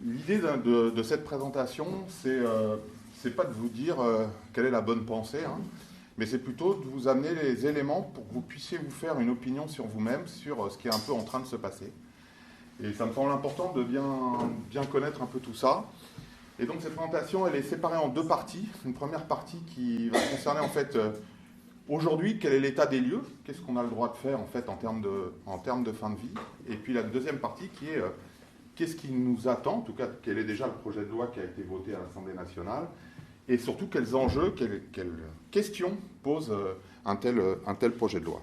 l'idée de cette présentation, c'est pas de vous dire quelle est la bonne pensée, hein, mais c'est plutôt de vous amener les éléments pour que vous puissiez vous faire une opinion sur vous-même, sur ce qui est un peu en train de se passer. Et ça me semble important de bien connaître un peu tout ça. Et donc cette présentation, elle est séparée en deux parties. Une première partie qui va concerner en fait aujourd'hui quel est l'état des lieux, qu'est-ce qu'on a le droit de faire en fait en termes de fin de vie. Et puis la deuxième partie qui est qu'est-ce qui nous attend, en tout cas quel est déjà le projet de loi qui a été voté à l'Assemblée nationale, et surtout quels enjeux, quelles questions pose un tel projet de loi.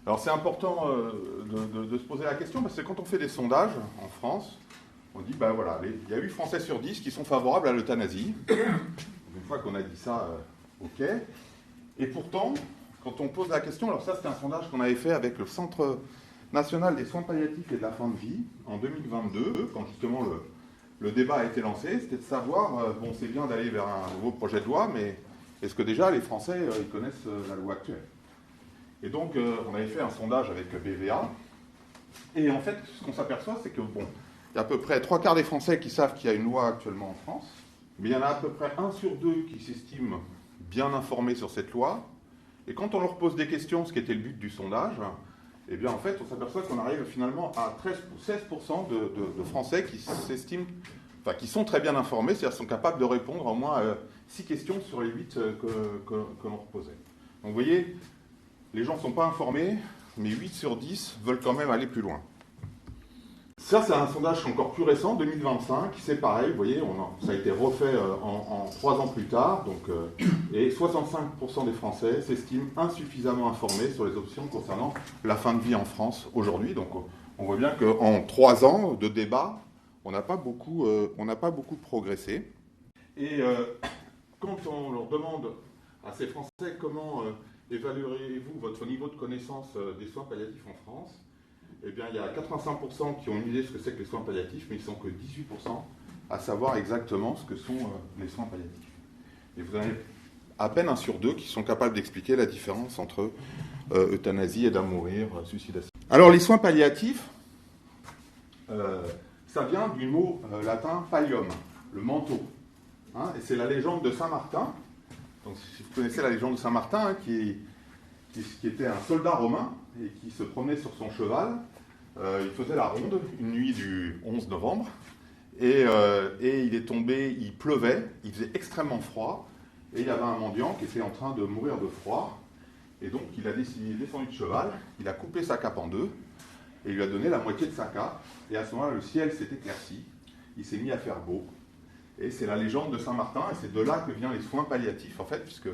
Alors c'est important de se poser la question parce que quand on fait des sondages en France, on dit, ben voilà, il y a 8 Français sur 10 qui sont favorables à l'euthanasie. Une fois qu'on a dit ça, ok. Et pourtant, quand on pose la question, alors ça c'est un sondage qu'on avait fait avec le Centre national des soins palliatifs et de la fin de vie en 2022, quand justement le débat a été lancé, c'était de savoir, bon c'est bien d'aller vers un nouveau projet de loi, mais est-ce que déjà les Français ils connaissent la loi actuelle? Et donc on avait fait un sondage avec BVA, et en fait ce qu'on s'aperçoit c'est que bon, il y a à peu près 3/4 des Français qui savent qu'il y a une loi actuellement en France, mais il y en a à peu près 1 sur 2 qui s'estiment bien informés sur cette loi, et quand on leur pose des questions, ce qui était le but du sondage, eh bien en fait on s'aperçoit qu'on arrive finalement à 16% de Français qui s'estiment, enfin qui sont très bien informés, c'est-à-dire sont capables de répondre à au moins 6 questions sur les 8 que l'on reposait. Donc vous voyez, les gens ne sont pas informés, mais 8 sur 10 veulent quand même aller plus loin. Ça, c'est un sondage encore plus récent, 2025, c'est pareil, vous voyez, ça a été refait en 3 ans plus tard, donc, et 65% des Français s'estiment insuffisamment informés sur les options concernant la fin de vie en France aujourd'hui. Donc on voit bien qu'en 3 ans de débat, on n'a pas beaucoup progressé. Et quand on leur demande à ces Français comment évaluerez-vous votre niveau de connaissance des soins palliatifs en France, eh bien, il y a 85% qui ont une idée de ce que c'est que les soins palliatifs, mais ils ne sont que 18% à savoir exactement ce que sont les soins palliatifs. Et vous en avez à peine 1 sur 2 qui sont capables d'expliquer la différence entre euthanasie, aide à mourir, suicide assisté. Alors, les soins palliatifs, ça vient du mot latin pallium, le manteau. Hein, et c'est la légende de Saint-Martin. Donc, si vous connaissez la légende de Saint-Martin, hein, qui était un soldat romain et qui se promenait sur son cheval. Il faisait la ronde une nuit du 11 novembre et il est tombé, il pleuvait, il faisait extrêmement froid et il y avait un mendiant qui était en train de mourir de froid et donc il a descendu de cheval, il a coupé sa cape en deux et il lui a donné la moitié de sa cape et à ce moment-là le ciel s'est éclairci, il s'est mis à faire beau et c'est la légende de Saint-Martin et c'est de là que viennent les soins palliatifs en fait, puisque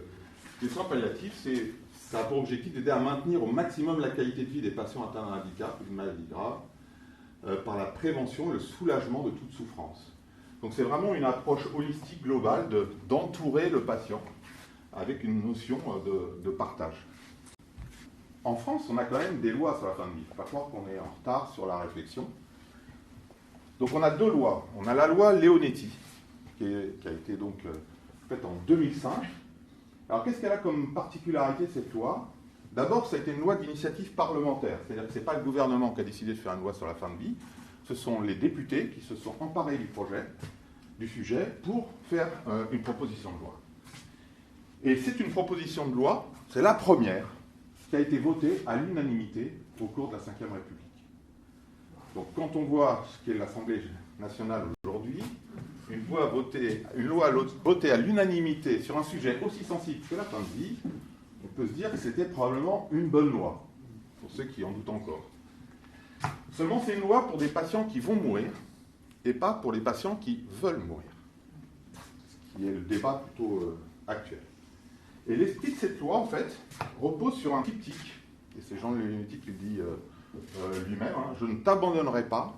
les soins palliatifs ça a pour objectif d'aider à maintenir au maximum la qualité de vie des patients atteints d'un handicap ou d'une maladie grave par la prévention et le soulagement de toute souffrance. Donc c'est vraiment une approche holistique globale d'entourer le patient avec une notion de partage. En France, on a quand même des lois sur la fin de vie. Il ne faut pas croire qu'on est en retard sur la réflexion. Donc on a 2 lois. On a la loi Leonetti, qui a été donc faite en 2005. Alors, qu'est-ce qu'elle a comme particularité, cette loi? D'abord, ça a été une loi d'initiative parlementaire. C'est-à-dire que ce n'est pas le gouvernement qui a décidé de faire une loi sur la fin de vie. Ce sont les députés qui se sont emparés du sujet, pour faire une proposition de loi. Et c'est une proposition de loi, c'est la première, qui a été votée à l'unanimité au cours de la Ve République. Donc, quand on voit ce qu'est l'Assemblée nationale aujourd'hui, une loi votée à l'unanimité sur un sujet aussi sensible que la fin de vie, on peut se dire que c'était probablement une bonne loi, pour ceux qui en doutent encore. Seulement, c'est une loi pour des patients qui vont mourir, et pas pour les patients qui veulent mourir, ce qui est le débat plutôt actuel. Et l'esprit de cette loi, en fait, repose sur un triptyque, et c'est Jean Leonetti qui le dit lui-même, hein, je ne t'abandonnerai pas,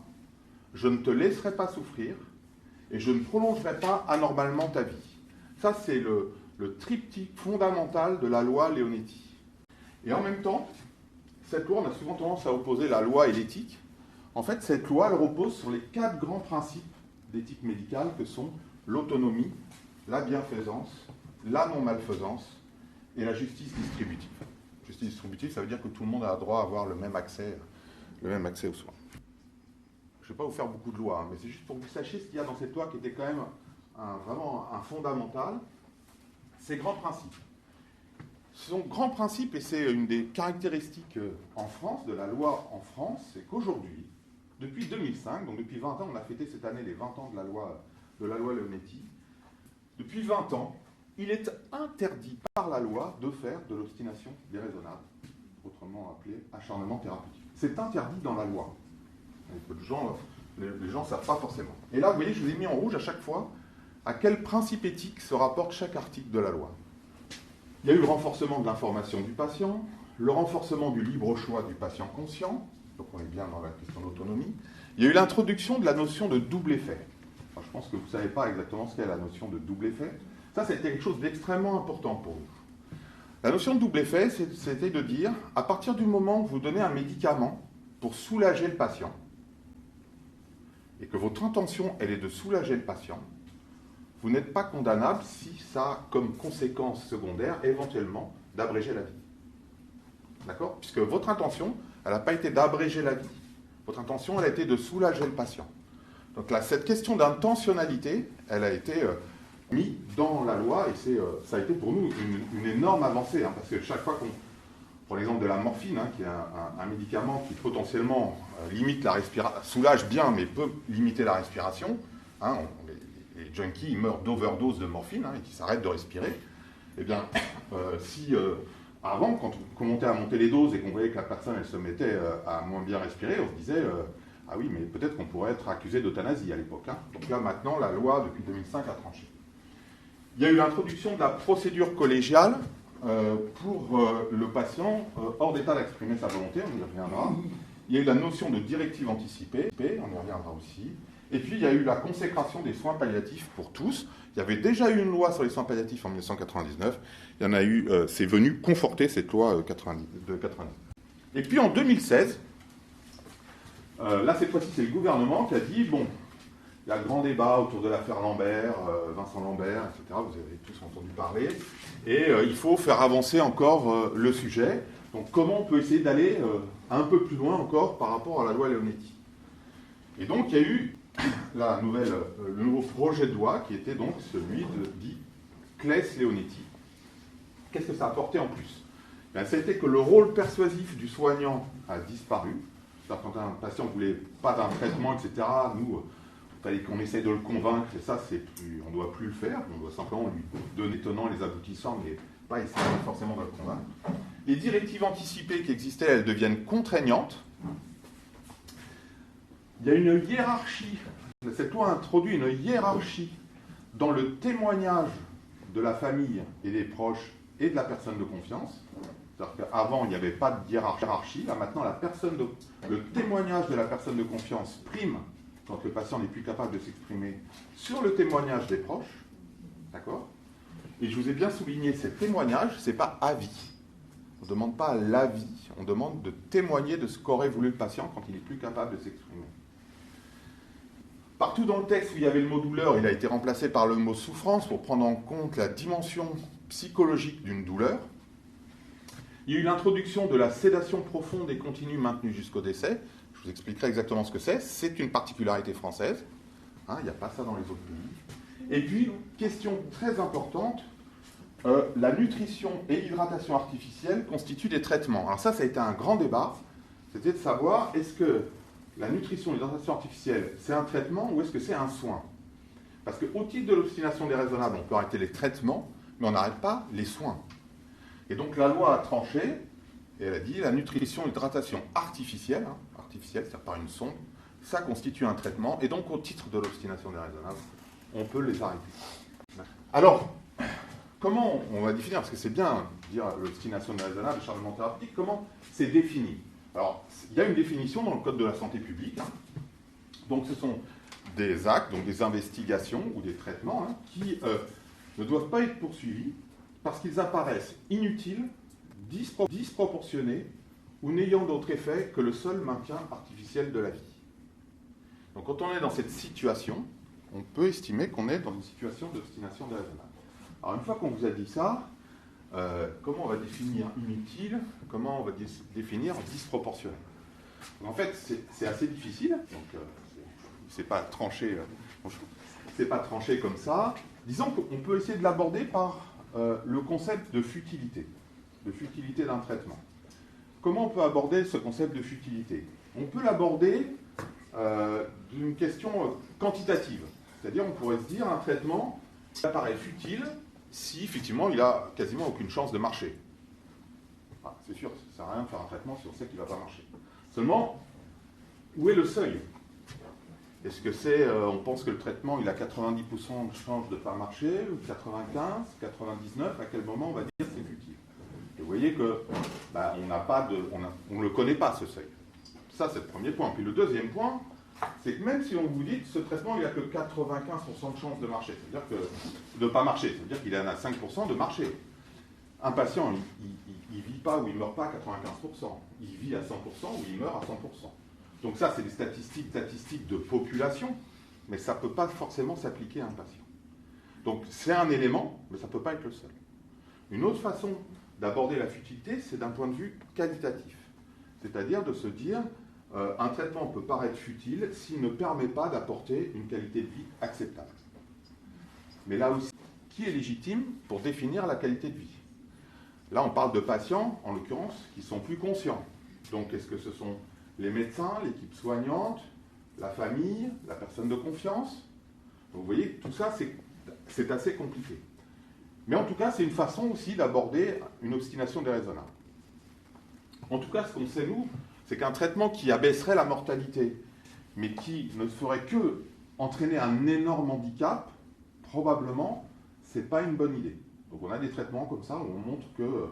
je ne te laisserai pas souffrir, et je ne prolongerai pas anormalement ta vie. Ça, c'est le triptyque fondamental de la loi Leonetti. Et en même temps, cette loi, on a souvent tendance à opposer la loi et l'éthique. En fait, cette loi, elle repose sur les 4 grands principes d'éthique médicale que sont l'autonomie, la bienfaisance, la non-malfaisance et la justice distributive. Justice distributive, ça veut dire que tout le monde a droit à avoir le même accès aux soins. je ne vais pas vous faire beaucoup de lois, hein, mais c'est juste pour que vous sachiez ce qu'il y a dans cette loi qui était quand même vraiment un fondamental, ces grands principes. Ce sont grands principes, et c'est une des caractéristiques en France, de la loi en France, c'est qu'aujourd'hui, depuis 2005, donc depuis 20 ans, on a fêté cette année les 20 ans de la loi Leonetti, depuis 20 ans, il est interdit par la loi de faire de l'obstination déraisonnable, autrement appelé acharnement thérapeutique. C'est interdit dans la loi. Les gens ne savent pas forcément. Et là, vous voyez, je vous ai mis en rouge à chaque fois à quel principe éthique se rapporte chaque article de la loi. Il y a eu le renforcement de l'information du patient, le renforcement du libre choix du patient conscient, donc on est bien dans la question d'autonomie. Il y a eu l'introduction de la notion de double effet. Enfin, je pense que vous ne savez pas exactement ce qu'est la notion de double effet. Ça, c'était quelque chose d'extrêmement important pour nous. La notion de double effet, c'était de dire, à partir du moment où vous donnez un médicament pour soulager le patient, et que votre intention, elle est de soulager le patient, vous n'êtes pas condamnable si ça a comme conséquence secondaire, éventuellement, d'abréger la vie. D'accord ? Puisque votre intention, elle n'a pas été d'abréger la vie. Votre intention, elle a été de soulager le patient. Donc là, cette question d'intentionnalité, elle a été mise dans la loi, et ça a été pour nous une énorme avancée, hein, parce que chaque fois qu'on prend l'exemple de la morphine, hein, qui est un médicament qui potentiellement limite la respiration, soulage bien, mais peut limiter la respiration, hein, les junkies, ils meurent d'overdose de morphine, hein, et qui s'arrêtent de respirer. Eh bien, avant, quand on commençait à monter les doses et qu'on voyait que la personne elle se mettait à moins bien respirer, on se disait ah oui, mais peut-être qu'on pourrait être accusé d'euthanasie à l'époque. Hein. Donc là, maintenant, la loi, depuis 2005, a tranché. Il y a eu l'introduction de la procédure collégiale pour le patient hors d'état d'exprimer sa volonté, on y reviendra. Il y a eu la notion de directive anticipée, on y reviendra aussi. Et puis, il y a eu la consécration des soins palliatifs pour tous. Il y avait déjà eu une loi sur les soins palliatifs en 1999. Il y en a eu, c'est venu conforter cette loi de 90. Et puis, en 2016, là, cette fois-ci, c'est le gouvernement qui a dit, bon, il y a le grand débat autour de l'affaire Lambert, Vincent Lambert, etc. Vous avez tous entendu parler. Et il faut faire avancer encore le sujet. Donc, comment on peut essayer d'aller un peu plus loin encore par rapport à la loi Leonetti. Et donc, il y a eu le nouveau projet de loi qui était donc celui dit Claes-Leonetti. Qu'est-ce que ça a apporté en plus ? Ça a été que le rôle persuasif du soignant a disparu. C'est-à-dire quand un patient ne voulait pas d'un traitement, etc., nous, il fallait qu'on essaye de le convaincre, et ça, on ne doit plus le faire. On doit simplement lui donner les tenants, les aboutissants, mais pas essayer forcément de le convaincre. Les directives anticipées qui existaient, elles deviennent contraignantes. Il y a une hiérarchie, cette loi introduit une hiérarchie dans le témoignage de la famille et des proches et de la personne de confiance. C'est-à-dire qu'avant, il n'y avait pas de hiérarchie. Là, maintenant, le témoignage de la personne de confiance prime quand le patient n'est plus capable de s'exprimer sur le témoignage des proches. D'accord ? Et je vous ai bien souligné, ces témoignages, ce n'est pas avis. On ne demande pas l'avis, on demande de témoigner de ce qu'aurait voulu le patient quand il n'est plus capable de s'exprimer. Partout dans le texte où il y avait le mot douleur, il a été remplacé par le mot souffrance pour prendre en compte la dimension psychologique d'une douleur. Il y a eu l'introduction de la sédation profonde et continue maintenue jusqu'au décès. Je vous expliquerai exactement ce que c'est. C'est une particularité française. Hein, il n'y a pas ça dans les autres pays. Et puis, question très importante, la nutrition et l'hydratation artificielle constituent des traitements. Alors ça a été un grand débat. C'était de savoir, est-ce que la nutrition et l'hydratation artificielle, c'est un traitement ou est-ce que c'est un soin ? Parce qu'au titre de l'obstination déraisonnable, on peut arrêter les traitements, mais on n'arrête pas les soins. Et donc la loi a tranché, et elle a dit la nutrition et l'hydratation artificielle, c'est-à-dire par une sonde, ça constitue un traitement, et donc au titre de l'obstination déraisonnable, on peut les arrêter. Alors, comment on va définir, parce que c'est bien de dire l'obstination déraisonnable, le chargement thérapeutique, comment c'est défini ? Alors, il y a une définition dans le Code de la santé publique. Donc, ce sont des actes, donc des investigations ou des traitements qui ne doivent pas être poursuivis parce qu'ils apparaissent inutiles, disproportionnés ou n'ayant d'autre effet que le seul maintien artificiel de la vie. Donc, quand on est dans cette situation, on peut estimer qu'on est dans une situation d'obstination déraisonnable. Alors, une fois qu'on vous a dit ça, comment on va définir inutile, comment on va définir disproportionné. Donc, en fait, c'est assez difficile, donc c'est pas tranché, c'est pas tranché comme ça. Disons qu'on peut essayer de l'aborder par le concept de futilité d'un traitement. Comment on peut aborder ce concept de futilité? On peut l'aborder d'une question quantitative. C'est-à-dire, on pourrait se dire, un traitement apparaît futile si, effectivement, il n'a quasiment aucune chance de marcher. Ah, c'est sûr, ça ne sert à rien de faire un traitement si on sait qu'il ne va pas marcher. Seulement, où est le seuil? Est-ce que c'est, on pense que le traitement, il a 90% de chance de ne pas marcher, ou 95, 99, à quel moment on va dire c'est futile? Et vous voyez que on ne le connaît pas, ce seuil. Ça, c'est le premier point. Puis le deuxième point, c'est que même si on vous dit que ce traitement, il n'a que 95% de chance de marcher, c'est-à-dire que de ne pas marcher, c'est-à-dire qu'il en a 5% de marcher. Un patient, il ne vit pas ou il ne meurt pas à 95%. Il vit à 100% ou il meurt à 100%. Donc ça, c'est des statistiques de population, mais ça ne peut pas forcément s'appliquer à un patient. Donc c'est un élément, mais ça ne peut pas être le seul. Une autre façon d'aborder la futilité, c'est d'un point de vue qualitatif. C'est-à-dire de se dire, un traitement peut paraître futile s'il ne permet pas d'apporter une qualité de vie acceptable. Mais là aussi, qui est légitime pour définir la qualité de vie? Là, on parle de patients, en l'occurrence, qui sont plus conscients. Donc, est-ce que ce sont les médecins, l'équipe soignante, la famille, la personne de confiance? Donc, vous voyez, tout ça, c'est assez compliqué. Mais en tout cas, c'est une façon aussi d'aborder une obstination déraisonnable. En tout cas, ce qu'on sait, nous, c'est qu'un traitement qui abaisserait la mortalité, mais qui ne ferait que entraîner un énorme handicap, probablement, ce n'est pas une bonne idée. Donc on a des traitements comme ça où on montre que,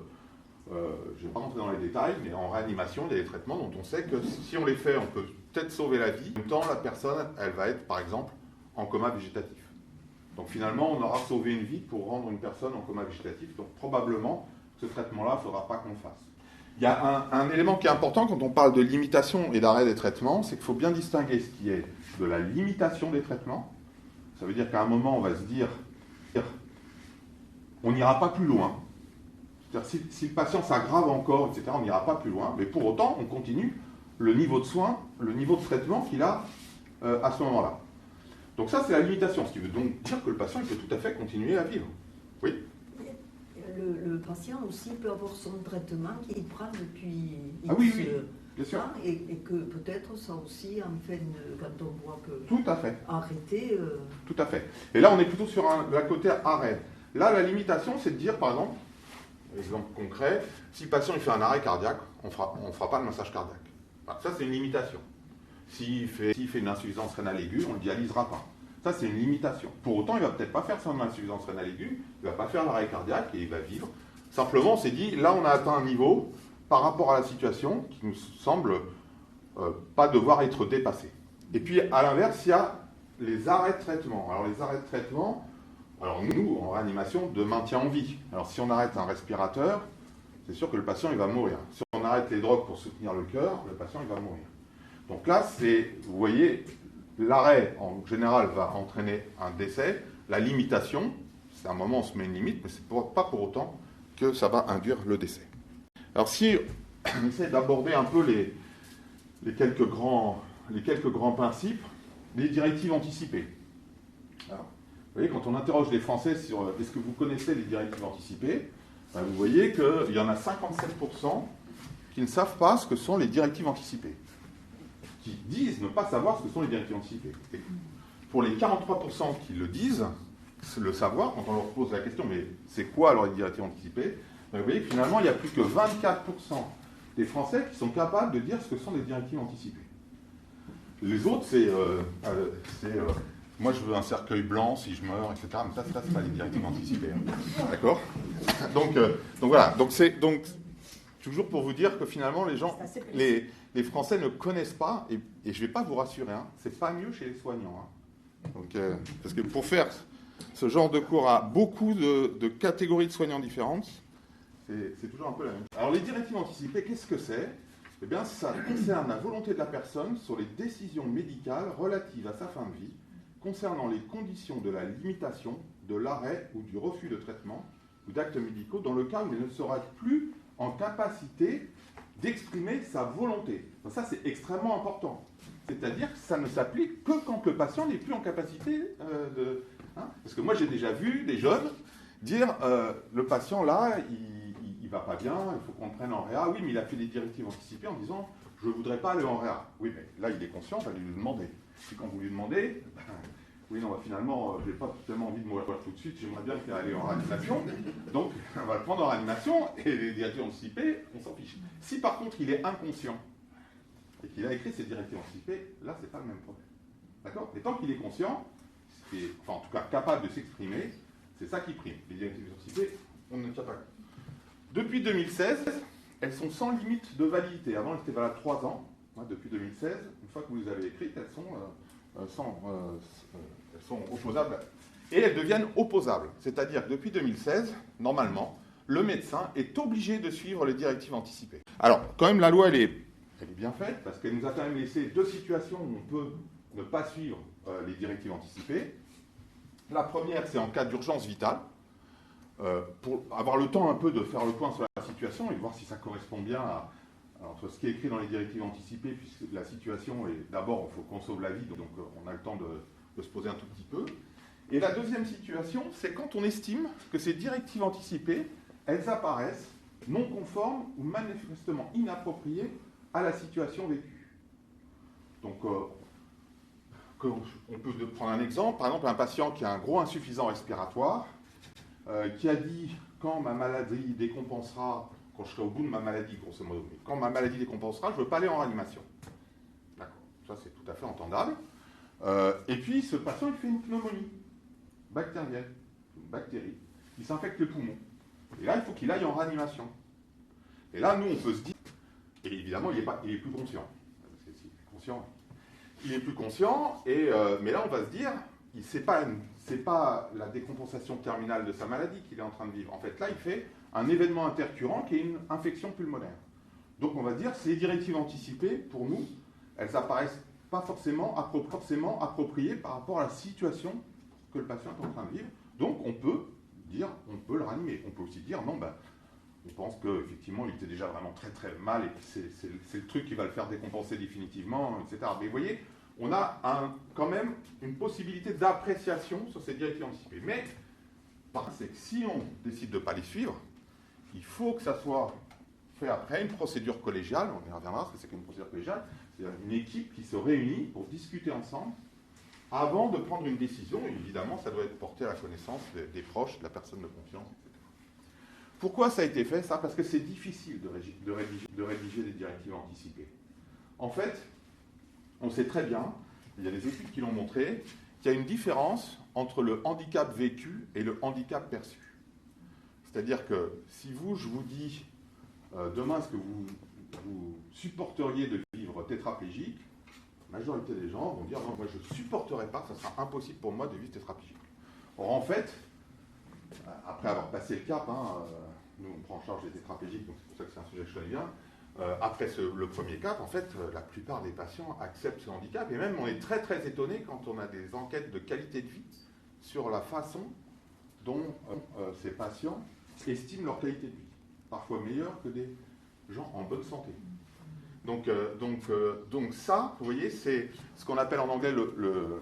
je ne vais pas rentrer dans les détails, mais en réanimation, il y a des traitements dont on sait que si on les fait, on peut peut-être sauver la vie. En même temps, la personne, elle va être, par exemple, en coma végétatif. Donc finalement, on aura sauvé une vie pour rendre une personne en coma végétatif. Donc probablement, ce traitement-là, il ne faudra pas qu'on le fasse. Il y a un élément qui est important quand on parle de limitation et d'arrêt des traitements, c'est qu'il faut bien distinguer ce qui est de la limitation des traitements. Ça veut dire qu'à un moment, on va se dire, on n'ira pas plus loin. C'est-à-dire, si le patient s'aggrave encore, etc., on n'ira pas plus loin, mais pour autant, on continue le niveau de soins, le niveau de traitement qu'il a à ce moment-là. Donc ça, c'est la limitation, ce qui veut donc dire que le patient il peut tout à fait continuer à vivre. Oui. Le patient aussi peut avoir son traitement qu'il prend depuis X oui, bien sûr. Et que peut-être ça aussi, en fait, quand on voit que... Tout à fait. Arrêter... Tout à fait. Et là, on est plutôt sur la côté arrêt. Là, la limitation, c'est de dire, par exemple concret, si le patient il fait un arrêt cardiaque, on ne fera pas de massage cardiaque. Voilà, ça, c'est une limitation. S'il fait une insuffisance rénale aiguë, on ne le dialysera pas. Ça, c'est une limitation. Pour autant, il ne va peut-être pas faire son insuffisance rénale aiguë, il ne va pas faire l'arrêt cardiaque et il va vivre. Simplement, on s'est dit, là, on a atteint un niveau par rapport à la situation qui nous semble pas devoir être dépassé. Et puis, à l'inverse, il y a les arrêts de traitement. Alors, les arrêts de traitement, alors nous, en réanimation, de maintien en vie. Alors, si on arrête un respirateur, c'est sûr que le patient, il va mourir. Si on arrête les drogues pour soutenir le cœur, le patient, il va mourir. Donc là, vous voyez, l'arrêt, en général, va entraîner un décès. La limitation, c'est un moment où on se met une limite, mais ce n'est pas pour autant que ça va induire le décès. Alors si on essaie d'aborder un peu les quelques grands principes, les directives anticipées. Alors, vous voyez, quand on interroge les Français sur est-ce que vous connaissez les directives anticipées, ben vous voyez qu'il y en a 57% qui ne savent pas ce que sont les directives anticipées, qui disent ne pas savoir ce que sont les directives anticipées. Et pour les 43% qui le disent, le savoir, quand on leur pose la question, mais c'est quoi alors les directives anticipées, ben vous voyez que finalement, il y a plus que 24% des Français qui sont capables de dire ce que sont les directives anticipées. Les autres, moi je veux un cercueil blanc si je meurs, etc. Mais ça c'est pas les directives anticipées. Hein. D'accord ? Donc voilà. Donc toujours pour vous dire que finalement, les Français ne connaissent pas, et je ne vais pas vous rassurer, hein, c'est pas mieux chez les soignants. Hein. Donc, parce que pour faire ce genre de cours à beaucoup de catégories de soignants différentes, c'est toujours un peu la même chose. Alors les directives anticipées, qu'est-ce que c'est ? Eh bien, ça concerne la volonté de la personne sur les décisions médicales relatives à sa fin de vie, concernant les conditions de la limitation, de l'arrêt ou du refus de traitement ou d'actes médicaux dans le cas où il ne sera plus en capacité d'exprimer sa volonté. Ça, c'est extrêmement important. C'est-à-dire que ça ne s'applique que quand le patient n'est plus en capacité de... Parce que moi, j'ai déjà vu des jeunes dire le patient, là, il va pas bien, il faut qu'on le prenne en réa. Oui, mais il a fait des directives anticipées en disant je ne voudrais pas aller en réa. Oui, mais là, il est conscient, il va lui demander. Puis quand vous lui demandez, oui, non, finalement, je n'ai pas tellement envie de mourir tout de suite, j'aimerais bien qu'il aille en réanimation. Donc, on va le prendre en réanimation et les directives anticipées, on s'en fiche. Si par contre, il est inconscient et qu'il a écrit ces directives anticipées, là, c'est pas le même problème. D'accord? Et tant qu'il est conscient, enfin, en tout cas, capable de s'exprimer, c'est ça qui prime. Les directives anticipées, on ne tient pas compte. Depuis 2016, elles sont sans limite de validité. Avant, elles étaient valables 3 ans. Depuis 2016, une fois que vous les avez écrites, elles sont opposables. Et elles deviennent opposables. C'est-à-dire que depuis 2016, normalement, le médecin est obligé de suivre les directives anticipées. Alors, quand même, la loi, elle est bien faite, parce qu'elle nous a quand même laissé 2 situations où on peut ne pas suivre les directives anticipées. La première, c'est en cas d'urgence vitale, pour avoir le temps un peu de faire le point sur la situation et de voir si ça correspond bien entre ce qui est écrit dans les directives anticipées, puisque la situation est, d'abord, il faut qu'on sauve la vie, donc on a le temps de se poser un tout petit peu. Et la deuxième situation, c'est quand on estime que ces directives anticipées, elles apparaissent non conformes ou manifestement inappropriées à la situation vécue. Donc, on peut prendre un exemple, par exemple un patient qui a un gros insuffisant respiratoire, qui a dit quand ma maladie décompensera, quand je serai au bout de ma maladie, grosso modo, mais quand ma maladie décompensera, je ne veux pas aller en réanimation. D'accord, ça c'est tout à fait entendable. Et puis ce patient il fait une pneumonie bactérienne, une bactérie, qui s'infecte le poumon. Et là il faut qu'il aille en réanimation. Et là nous on peut se dire, et évidemment il est plus conscient. Parce que s'il est plus conscient, il est plus conscient, mais là on va se dire, c'est pas la décompensation terminale de sa maladie qu'il est en train de vivre. En fait, là, il fait un événement intercurrent qui est une infection pulmonaire. Donc, on va dire, ces directives anticipées, pour nous, elles apparaissent pas forcément appropriées par rapport à la situation que le patient est en train de vivre. Donc, on peut le ranimer. On peut aussi dire, non, on pense qu'effectivement, il était déjà vraiment très très mal et que c'est le truc qui va le faire décompenser définitivement, etc. Mais vous voyez, on a quand même une possibilité d'appréciation sur ces directives anticipées. Mais, c'est que si on décide de ne pas les suivre, il faut que ça soit fait après une procédure collégiale, on y reviendra ce que c'est qu'une procédure collégiale, c'est-à-dire une équipe qui se réunit pour discuter ensemble avant de prendre une décision. Et évidemment, ça doit être porté à la connaissance des proches, de la personne de confiance, etc. Pourquoi ça a été fait, ça? Parce que c'est difficile de rédiger des directives anticipées. En fait, on sait très bien, il y a des études qui l'ont montré, qu'il y a une différence entre le handicap vécu et le handicap perçu. C'est-à-dire que si je vous dis, demain, est-ce que vous supporteriez de vivre tétraplégique, la majorité des gens vont dire, non, moi je ne supporterai pas, ça sera impossible pour moi de vivre tétraplégique. Or, en fait, après avoir passé le cap, nous on prend en charge les tétraplégiques, donc c'est pour ça que c'est un sujet que je connais bien, après le premier cap, en fait, la plupart des patients acceptent ce handicap, et même on est très très étonné quand on a des enquêtes de qualité de vie sur la façon dont ces patients estiment leur qualité de vie, parfois meilleure que des gens en bonne santé. Donc ça, vous voyez, c'est ce qu'on appelle en anglais le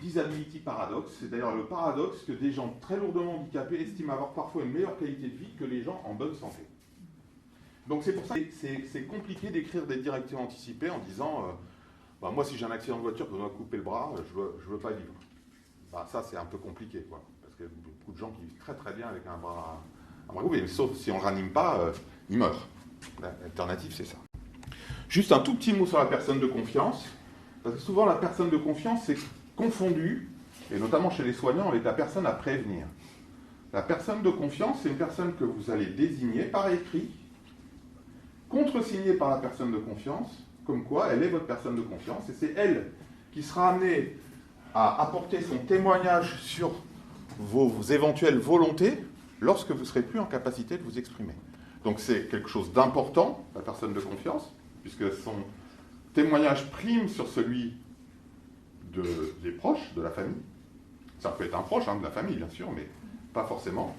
disability paradox. C'est d'ailleurs le paradoxe que des gens très lourdement handicapés estiment avoir parfois une meilleure qualité de vie que les gens en bonne santé. Donc c'est pour ça que c'est compliqué d'écrire des directives anticipées en disant moi si j'ai un accident de voiture, je dois couper le bras, je veux pas vivre. Ça c'est un peu compliqué, quoi, parce qu'il y a beaucoup de gens qui vivent très très bien avec un bras coupé, mais sauf si on ne le ranime pas, ils meurent. L'alternative c'est ça. Juste un tout petit mot sur la personne de confiance, parce que souvent la personne de confiance c'est confondu, et notamment chez les soignants, avec la personne à prévenir. La personne de confiance, c'est une personne que vous allez désigner par écrit, contresignée par la personne de confiance, comme quoi elle est votre personne de confiance, et c'est elle qui sera amenée à apporter son témoignage sur vos éventuelles volontés lorsque vous ne serez plus en capacité de vous exprimer. Donc c'est quelque chose d'important, la personne de confiance, puisque son témoignage prime sur celui des proches, de la famille. Ça peut être un proche de la famille, bien sûr, mais pas forcément.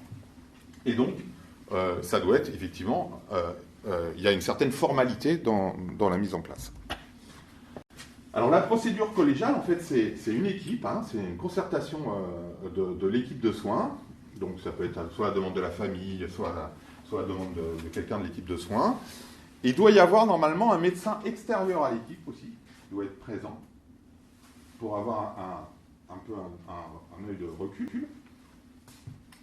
Et donc, ça doit être, effectivement, il y a une certaine formalité dans la mise en place. Alors la procédure collégiale, en fait, c'est une équipe, hein, c'est une concertation de l'équipe de soins. Donc ça peut être soit la demande de la famille, soit la demande de quelqu'un de l'équipe de soins. Il doit y avoir normalement un médecin extérieur à l'équipe aussi, qui doit être présent pour avoir un peu un œil de recul.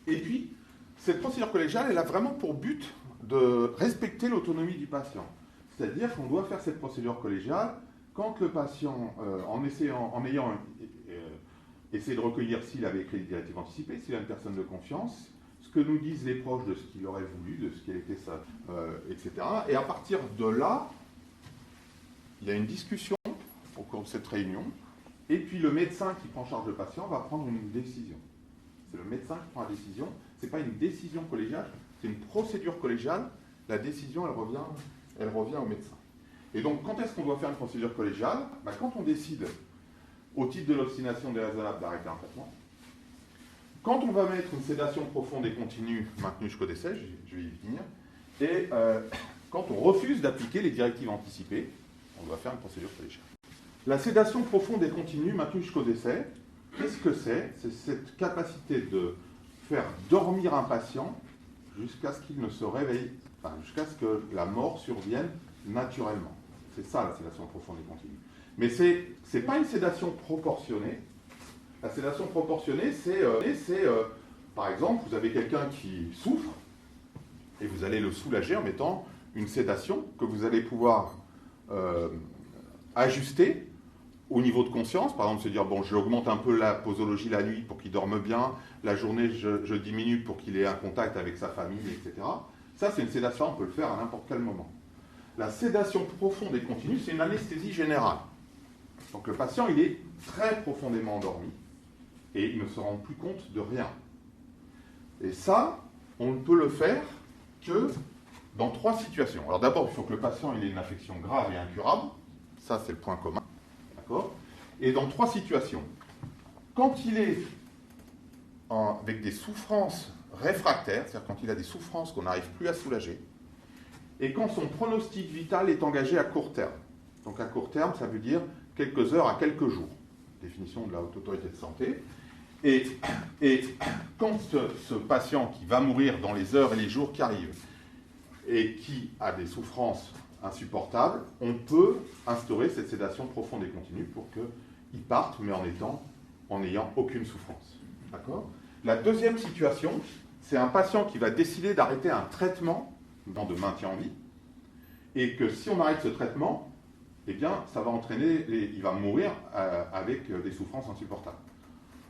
Et puis, cette procédure collégiale, elle a vraiment pour but de respecter l'autonomie du patient. C'est-à-dire qu'on doit faire cette procédure collégiale quand le patient, en ayant essayé de recueillir s'il avait écrit les directives anticipées, s'il a une personne de confiance, ce que nous disent les proches de ce qu'il aurait voulu, de ce qu'elle était ça, etc. Et à partir de là, il y a une discussion au cours de cette réunion, et puis le médecin qui prend en charge le patient va prendre une décision. C'est le médecin qui prend la décision, ce n'est pas une décision collégiale, c'est une procédure collégiale, la décision elle revient au médecin. Et donc quand est-ce qu'on doit faire une procédure collégiale? Quand on décide, au titre de l'obstination déraisonnable, d'arrêter un traitement, quand on va mettre une sédation profonde et continue maintenue jusqu'au décès, je vais y venir, et quand on refuse d'appliquer les directives anticipées, on doit faire une procédure collégiale. La sédation profonde et continue maintenue jusqu'au décès, qu'est-ce que c'est? C'est cette capacité de faire dormir un patient jusqu'à ce qu'il ne se réveille, jusqu'à ce que la mort survienne naturellement. C'est ça la sédation profonde et continue. Mais ce n'est pas une sédation proportionnée. La sédation proportionnée, c'est par exemple, vous avez quelqu'un qui souffre, et vous allez le soulager en mettant une sédation que vous allez pouvoir ajuster au niveau de conscience. Par exemple, se dire, bon, j'augmente un peu la posologie la nuit pour qu'il dorme bien, la journée, je diminue pour qu'il ait un contact avec sa famille, etc. Ça, c'est une sédation, on peut le faire à n'importe quel moment. La sédation profonde et continue, c'est une anesthésie générale. Donc le patient, il est très profondément endormi et il ne se rend plus compte de rien. Et ça, on ne peut le faire que dans 3 situations. Alors d'abord, il faut que le patient ait une affection grave et incurable. Ça, c'est le point commun. D'accord ? Et dans 3 situations. Quand il est avec des souffrances réfractaires, c'est-à-dire quand il a des souffrances qu'on n'arrive plus à soulager, et quand son pronostic vital est engagé à court terme. Donc à court terme, ça veut dire quelques heures à quelques jours. Définition de la Haute Autorité de Santé. Et quand ce patient qui va mourir dans les heures et les jours qui arrivent, et qui a des souffrances insupportables, on peut instaurer cette sédation profonde et continue pour qu'il parte, mais en n'ayant aucune souffrance. D'accord ? La deuxième situation, c'est un patient qui va décider d'arrêter un traitement de maintien en vie, et que si on arrête ce traitement, eh bien, ça va entraîner, il va mourir avec des souffrances insupportables.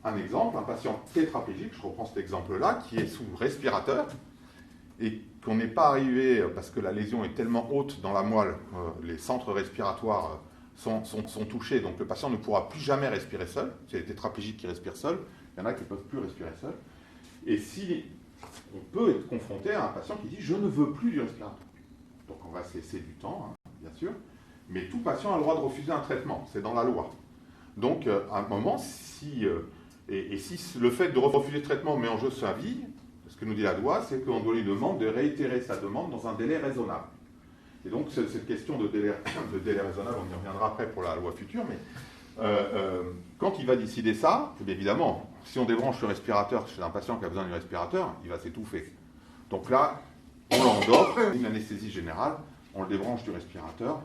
Un exemple, un patient tétraplégique, je reprends cet exemple-là, qui est sous respirateur, et qu'on n'est pas arrivé, parce que la lésion est tellement haute dans la moelle, les centres respiratoires sont touchés, donc le patient ne pourra plus jamais respirer seul. C'est les tétraplégiques qui respirent seuls, il y en a qui ne peuvent plus respirer seuls. Et si on peut être confronté à un patient qui dit « je ne veux plus du respirateur ». Donc on va se laisser du temps, hein, bien sûr, mais tout patient a le droit de refuser un traitement, c'est dans la loi. Donc à un moment, si le fait de refuser le traitement met en jeu sa vie, ce que nous dit la loi, c'est qu'on doit lui demander de réitérer sa demande dans un délai raisonnable. Et donc cette question de délai raisonnable, on y reviendra après pour la loi future, mais quand il va décider ça, bien évidemment, si on débranche le respirateur chez un patient qui a besoin du respirateur, il va s'étouffer. Donc là, on l'endort, une anesthésie générale, on le débranche du respirateur,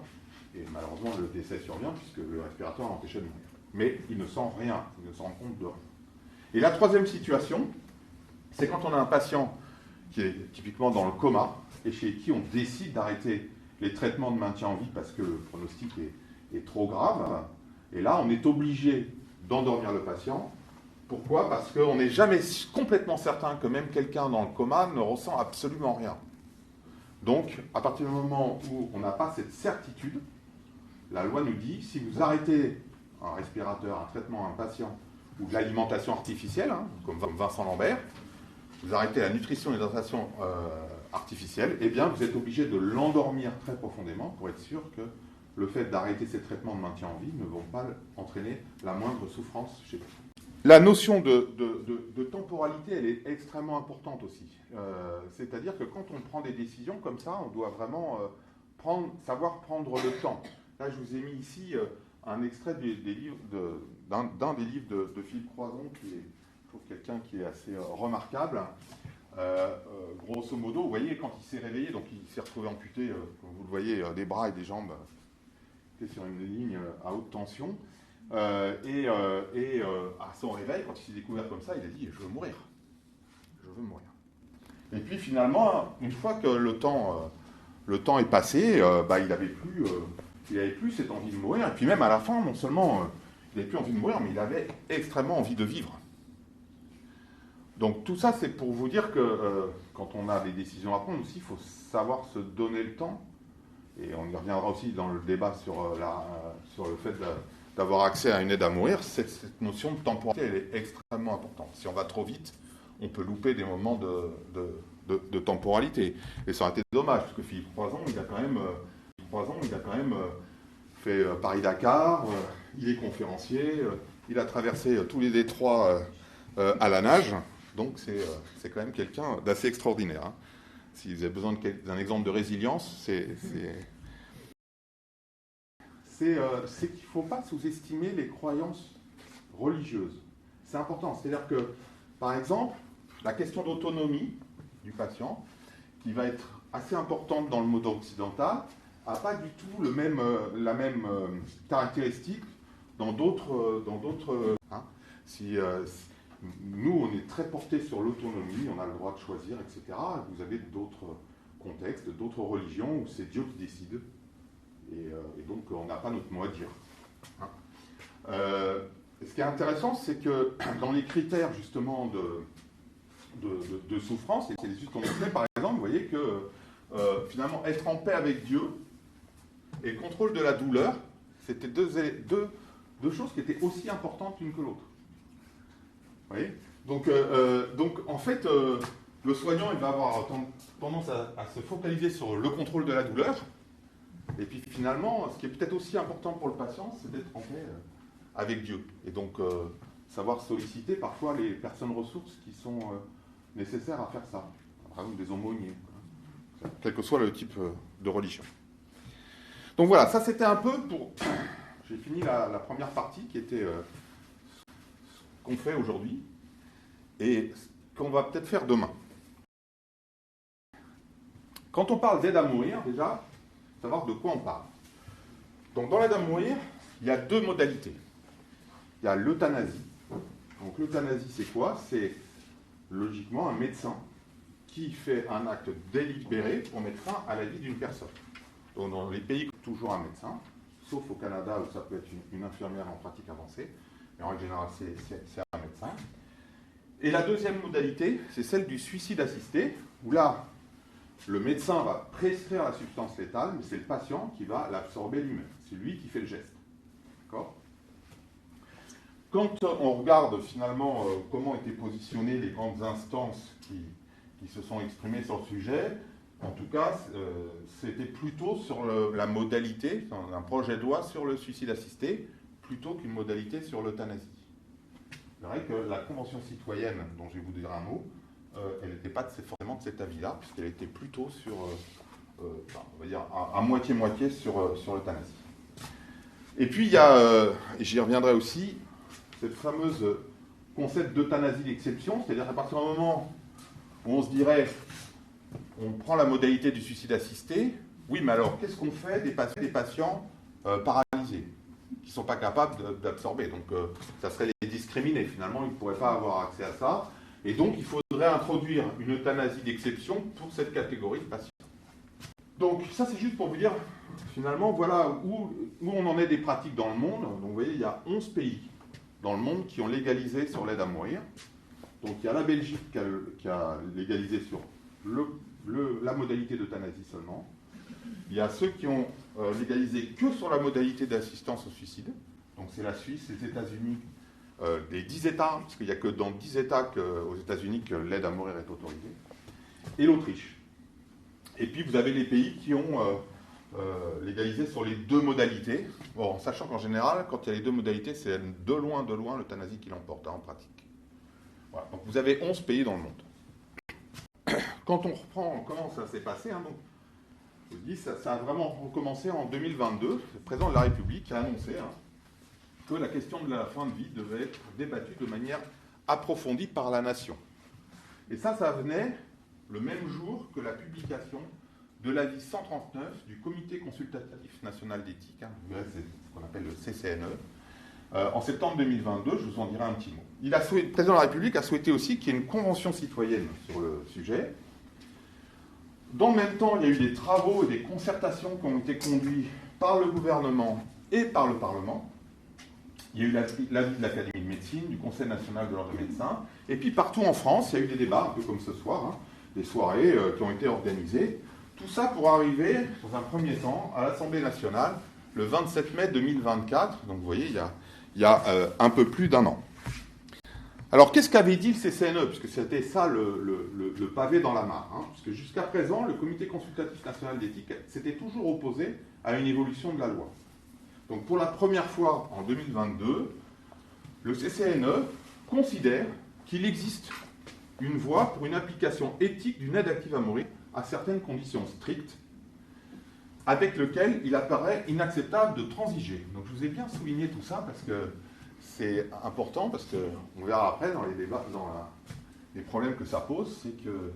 et malheureusement le décès survient puisque le respirateur l'empêchait de mourir. Mais il ne sent rien, il ne se rend compte de rien. Et la troisième situation, c'est quand on a un patient qui est typiquement dans le coma, et chez qui on décide d'arrêter les traitements de maintien en vie parce que le pronostic est trop grave, et là on est obligé d'endormir le patient. Pourquoi ? Parce qu'on n'est jamais complètement certain que même quelqu'un dans le coma ne ressent absolument rien. Donc, à partir du moment où on n'a pas cette certitude, la loi nous dit, si vous arrêtez un respirateur, un traitement, un patient, ou de l'alimentation artificielle, hein, comme Vincent Lambert, vous arrêtez la nutrition et l'hydratation artificielle, eh bien vous êtes obligé de l'endormir très profondément pour être sûr que le fait d'arrêter ces traitements de maintien en vie ne vont pas entraîner la moindre souffrance chez vous. La notion de temporalité, elle est extrêmement importante aussi. C'est-à-dire que quand on prend des décisions comme ça, on doit vraiment savoir prendre le temps. Là, je vous ai mis ici un extrait des livres d'un des livres de Philippe Croison, qui est, je trouve, quelqu'un qui est assez remarquable. Grosso modo, vous voyez, quand il s'est réveillé, donc il s'est retrouvé amputé, comme vous le voyez, des bras et des jambes, était sur une ligne à haute tension. À son réveil, quand il s'est découvert comme ça, il a dit « je veux mourir. Je veux mourir ». Et puis finalement, une fois que le temps est passé, il n'avait plus cette envie de mourir. Et puis même à la fin, non seulement il n'avait plus envie de mourir, mais il avait extrêmement envie de vivre. Donc tout ça, c'est pour vous dire que quand on a des décisions à prendre aussi, il faut savoir se donner le temps. Et on y reviendra aussi dans le débat sur le fait d'avoir accès à une aide à mourir. Cette notion de temporalité, elle est extrêmement importante. Si on va trop vite, on peut louper des moments de temporalité. Et ça aurait été dommage, parce que Philippe Croison, il a quand même fait Paris-Dakar, il est conférencier, il a traversé tous les détroits à la nage. Donc c'est quand même quelqu'un d'assez extraordinaire. Hein. Si vous avez besoin d'un exemple de résilience, c'est qu'il ne faut pas sous-estimer les croyances religieuses. C'est important. C'est-à-dire que, par exemple, la question d'autonomie du patient, qui va être assez importante dans le mode occidental, n'a pas du tout la même caractéristique dans d'autres. Hein. Nous, on est très portés sur l'autonomie, on a le droit de choisir, etc. Vous avez d'autres contextes, d'autres religions où c'est Dieu qui décide. Et donc, on n'a pas notre mot à dire. Hein. Ce qui est intéressant, c'est que dans les critères, justement, de souffrance, et c'est les études qu'on a fait, par exemple, vous voyez que, finalement, être en paix avec Dieu et le contrôle de la douleur, c'était deux choses qui étaient aussi importantes l'une que l'autre. Vous voyez ? Donc, en fait, le soignant, il va avoir tendance à se focaliser sur le contrôle de la douleur. Et puis finalement, ce qui est peut-être aussi important pour le patient, c'est d'être en paix avec Dieu. Et donc, savoir solliciter parfois les personnes ressources qui sont nécessaires à faire ça. Par exemple, des aumôniers, quel que soit le type de religion. Donc voilà, ça c'était un peu pour... J'ai fini la première partie qui était ce qu'on fait aujourd'hui et ce qu'on va peut-être faire demain. Quand on parle d'aide à mourir, déjà, savoir de quoi on parle. Donc dans l'aide à mourir, il y a deux modalités. Il y a l'euthanasie. Donc l'euthanasie, c'est quoi ? C'est logiquement un médecin qui fait un acte délibéré pour mettre fin à la vie d'une personne. Donc dans les pays, toujours un médecin, sauf au Canada où ça peut être une infirmière en pratique avancée, mais en règle générale, c'est un médecin. Et la deuxième modalité, c'est celle du suicide assisté, où là, le médecin va prescrire la substance létale, mais c'est le patient qui va l'absorber lui-même. C'est lui qui fait le geste. D'accord ? Quand on regarde finalement comment étaient positionnées les grandes instances qui se sont exprimées sur le sujet, en tout cas, c'était plutôt sur la modalité, un projet de loi sur le suicide assisté, plutôt qu'une modalité sur l'euthanasie. C'est vrai que la Convention citoyenne, dont je vais vous dire un mot, elle n'était pas forcément de cet avis-là, puisqu'elle était plutôt sur, on va dire, à moitié-moitié sur l'euthanasie. Et puis, il y a, et j'y reviendrai aussi, cette fameuse concept d'euthanasie d'exception, c'est-à-dire à partir du moment où on se dirait, on prend la modalité du suicide assisté, oui, mais alors, qu'est-ce qu'on fait des patients paralysés, qui ne sont pas capables d'absorber ? Donc, ça serait les discriminer, finalement, ils ne pourraient pas avoir accès à ça. Et donc, il faudrait introduire une euthanasie d'exception pour cette catégorie de patients. Donc, ça, c'est juste pour vous dire, finalement, voilà où on en est des pratiques dans le monde. Donc, vous voyez, il y a 11 pays dans le monde qui ont légalisé sur l'aide à mourir. Donc, il y a la Belgique qui a légalisé sur la modalité d'euthanasie seulement. Il y a ceux qui ont légalisé que sur la modalité d'assistance au suicide. Donc, c'est la Suisse, les États-Unis, les 10 États, parce qu'il n'y a que dans 10 États aux États-Unis que l'aide à mourir est autorisée, et l'Autriche. Et puis vous avez les pays qui ont légalisé sur les deux modalités, bon, en sachant qu'en général, quand il y a les deux modalités, c'est de loin l'euthanasie qui l'emporte en pratique. Voilà. Donc vous avez 11 pays dans le monde. Quand on reprend comment ça s'est passé, hein, donc, je vous dis, ça a vraiment recommencé en 2022, le président de la République a annoncé que la question de la fin de vie devait être débattue de manière approfondie par la nation. Et ça venait le même jour que la publication de l'avis 139 du Comité consultatif national d'éthique, c'est ce qu'on appelle le CCNE, en septembre 2022, je vous en dirai un petit mot. Le président de la République a souhaité aussi qu'il y ait une convention citoyenne sur le sujet. Dans le même temps, il y a eu des travaux et des concertations qui ont été conduits par le gouvernement et par le Parlement. Il y a eu l'avis de l'Académie de médecine, du Conseil national de l'ordre des médecins, et puis partout en France, il y a eu des débats, un peu comme ce soir, des soirées qui ont été organisées. Tout ça pour arriver, dans un premier temps, à l'Assemblée nationale, le 27 mai 2024. Donc vous voyez, il y a un peu plus d'un an. Alors, qu'est-ce qu'avait dit le CCNE? Puisque c'était ça le pavé dans la mare. Puisque jusqu'à présent, le Comité consultatif national d'éthique s'était toujours opposé à une évolution de la loi. Donc, pour la première fois en 2022, le CCNE considère qu'il existe une voie pour une application éthique d'une aide active à mourir à certaines conditions strictes, avec lequel il apparaît inacceptable de transiger. Donc, je vous ai bien souligné tout ça parce que c'est important, parce qu'on verra après dans les débats, les problèmes que ça pose, c'est que